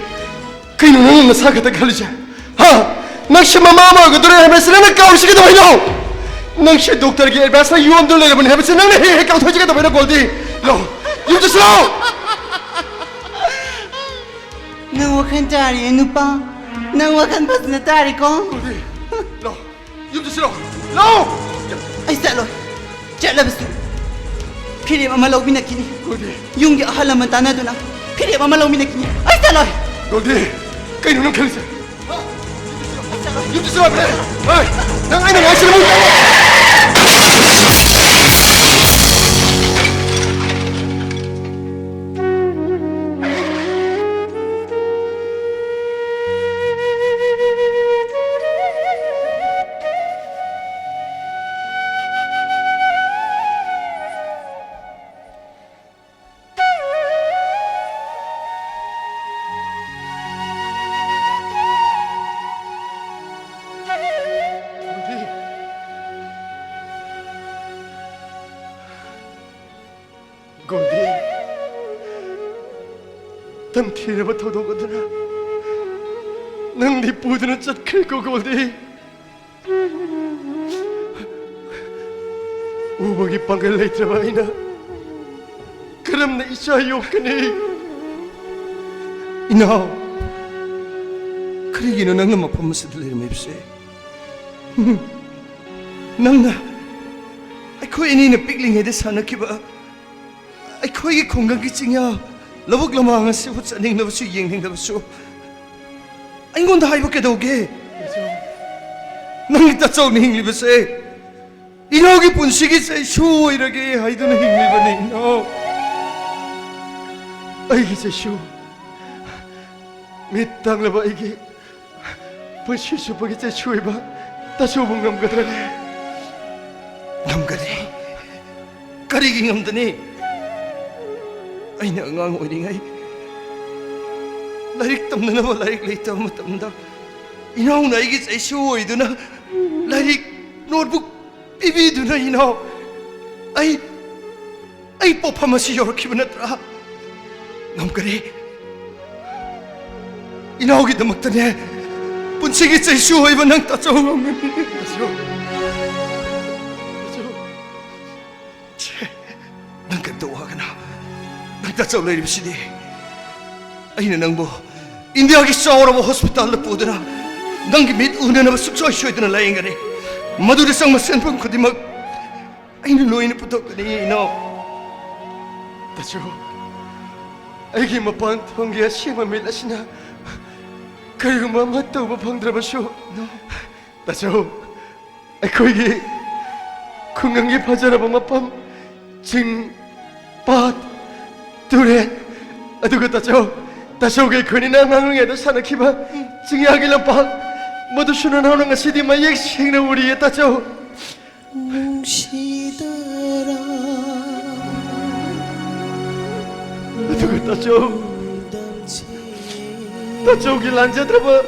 그이놈 나 사가다 갈리자 하! 낚시 마마마 그들의 헤베스는 까우시게 더 해요 낚시 독터에게 엘바스 유언들 내려본 헤베스는 헤헤 까우터지게 더 해요 골디 로! 유지스로! Nang wakan tari nupa. Nang wakan pas na tari ko. 로! 유지스로! 로! Ay salo. Chala basu. Piri mama lau minakini. 골디! Yung gi ahalaman tana dunang. Piri mama lau minakini. Ay salo. 골디! 그이놈 갈리자 유지스로 그래! 어이! 난 아이는 야시를 못 골디 땀티레바 터도거드나 능 니뿌드는 cat 클고 골디 우벅이 빵을 레이트라바이나 그럼 내 이샤 욕하니 이나오 그러기는 낭나 마파마스 들리면 입세 낭나 아이코이 니는 삑링해대 사나키바 아이코이 건강기 찡야 러북 러망한 세부 짜닝나부수 이행행나부수 아인건다 하이버게 더오게 낭이 따짜오니 행리버세 이나오기 분식이세 쇼 이러게 하이드는 행리버네 이나오 아이기 제쇼 밑땅라바 이기 벌시쇼 보기 제쇼이바 따쇼봉 남가다네 남가리 까리기 남더니 ꯑꯩꯅ ꯑꯉꯥꯡ ꯑꯣꯏꯔꯤꯉꯩ ꯂꯥꯏꯔꯤꯛ ꯇꯝꯅꯅꯕ ꯂꯥꯏꯔꯤꯛ ꯂꯩꯇꯕ ꯃꯇꯝꯗ ꯏꯅꯥꯎꯅ ꯑꯩꯒꯤ ꯆꯩꯁꯨ ꯑꯣꯏꯗꯨꯅ ꯂꯥꯏꯔꯤꯛ ꯅꯣꯠꯕꯨꯛ ꯄꯤꯕꯤꯗꯨꯅ ꯏꯅꯥꯎ ꯑꯩ ꯄꯣꯛꯐꯝ ꯑꯁꯤ ꯌꯧꯔꯛꯈꯤꯕ ꯅꯠꯇ꯭ꯔꯥ ꯉꯝꯒꯅꯤ 이나오기ꯗꯃꯛꯇꯅꯦ ꯄꯨꯟꯁꯤꯒꯤ ꯆꯩꯁꯨ ꯑꯣꯏꯕ ꯅꯪ ꯇꯥꯆꯧ ꯉꯝꯒꯅꯤ ꯅꯪ ꯀꯔꯤꯝꯇ ꯋꯥꯒꯅꯨ ꯅꯪ ꯇꯥꯆꯧ ꯂꯩꯔꯤꯕꯁꯤꯗꯤ ꯑꯩꯅ ꯅꯪꯕꯨ 인디아기 싸우라고 호스피탈로 뿌드나 낭기 밑 우는하고 숙소에 쉬어있던 라인가리 마두리 쌍마 센폰 코디막 아이는 노인을 부탁하니 이너 따죠 아이기 마pan 통기야 시마 밀라시나 그리고 마마또 마방드라마쇼 따죠 아이코이기 궁강기 파자라바 마밤 증밭 두레 아두고 따죠 따쇼게 그니나 망응에도 사나키바 증야기란 박 모두 순환하는 것이 디마 역시나 우리의 따죠 뭉시더라 아두고 따죠 따죠 길란자드라바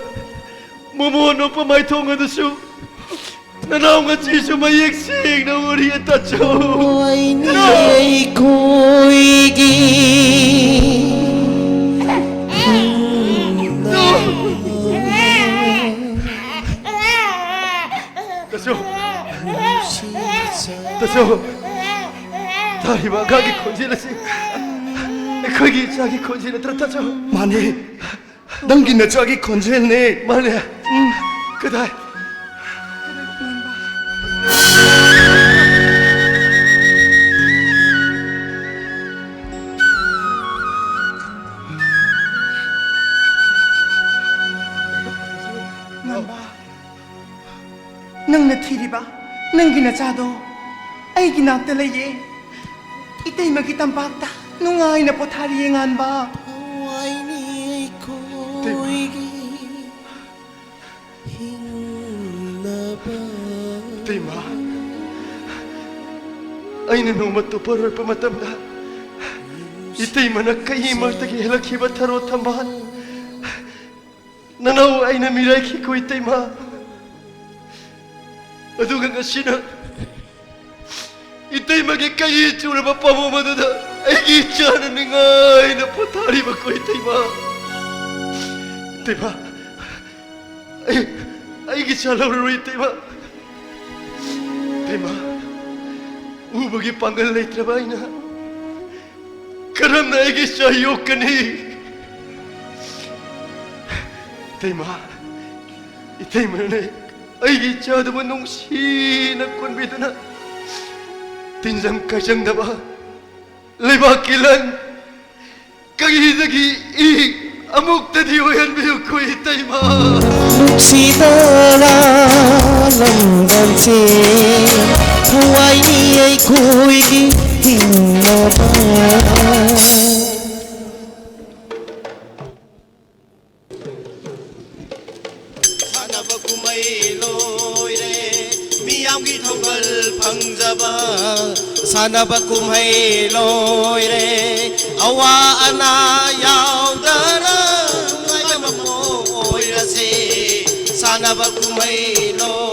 모모 노빠 마이 통하듯쇼 나나온가 지쇼마 역시나 우리의 따죠 와이니 고이기 따죠 다리와 가기 건지라시 거기 자기 건지라 들었다죠 마네 낭기네 자기 건젤네 마네 그다 ꯅꯪꯅ ꯊꯤꯔꯤꯕ ꯅꯪꯒꯤ ꯅꯆꯥꯗꯣ ꯑꯩꯒꯤ ꯅꯥꯛꯇ ꯂꯩꯌꯦ ꯏꯇꯩꯃꯒꯤ ꯇꯝꯄꯥꯛꯇ ꯅꯨꯡꯉꯥꯏꯅ ꯄꯣꯊꯥꯔꯤꯌꯦ ꯉꯥꯟꯕ 와이니 고이기 힘나봐 대마 아이는 너무 또 벌을 뻔했답니다 이때이만한 까이 멀떡이 헬라키바 타로 탐반 나나우 아이는 미라이 키고 이때이마 어두간 것이는 이때이마게 까이 쪽을 바빠보마도다 애기 있지 않은 아이는 포탈이 받고 이때이마 이때이마 아이기 잘나오르로 이때이마 이때이마 우복이 빵을 내트라바이나 그럼 나에게 싸이오까니 이때이마 이때이마는 아이기 자도만 농시나 꼰비드나 딘삼 가정다바 레바킬란 까기덕이 이 아목다디오얀 배우고 있다이마 뭉시더라 런던지 와이니의 고이기 힘나봐 Sanaba kumhay loire awa ana yaudara ngai mo oirase sanaba kumhay loire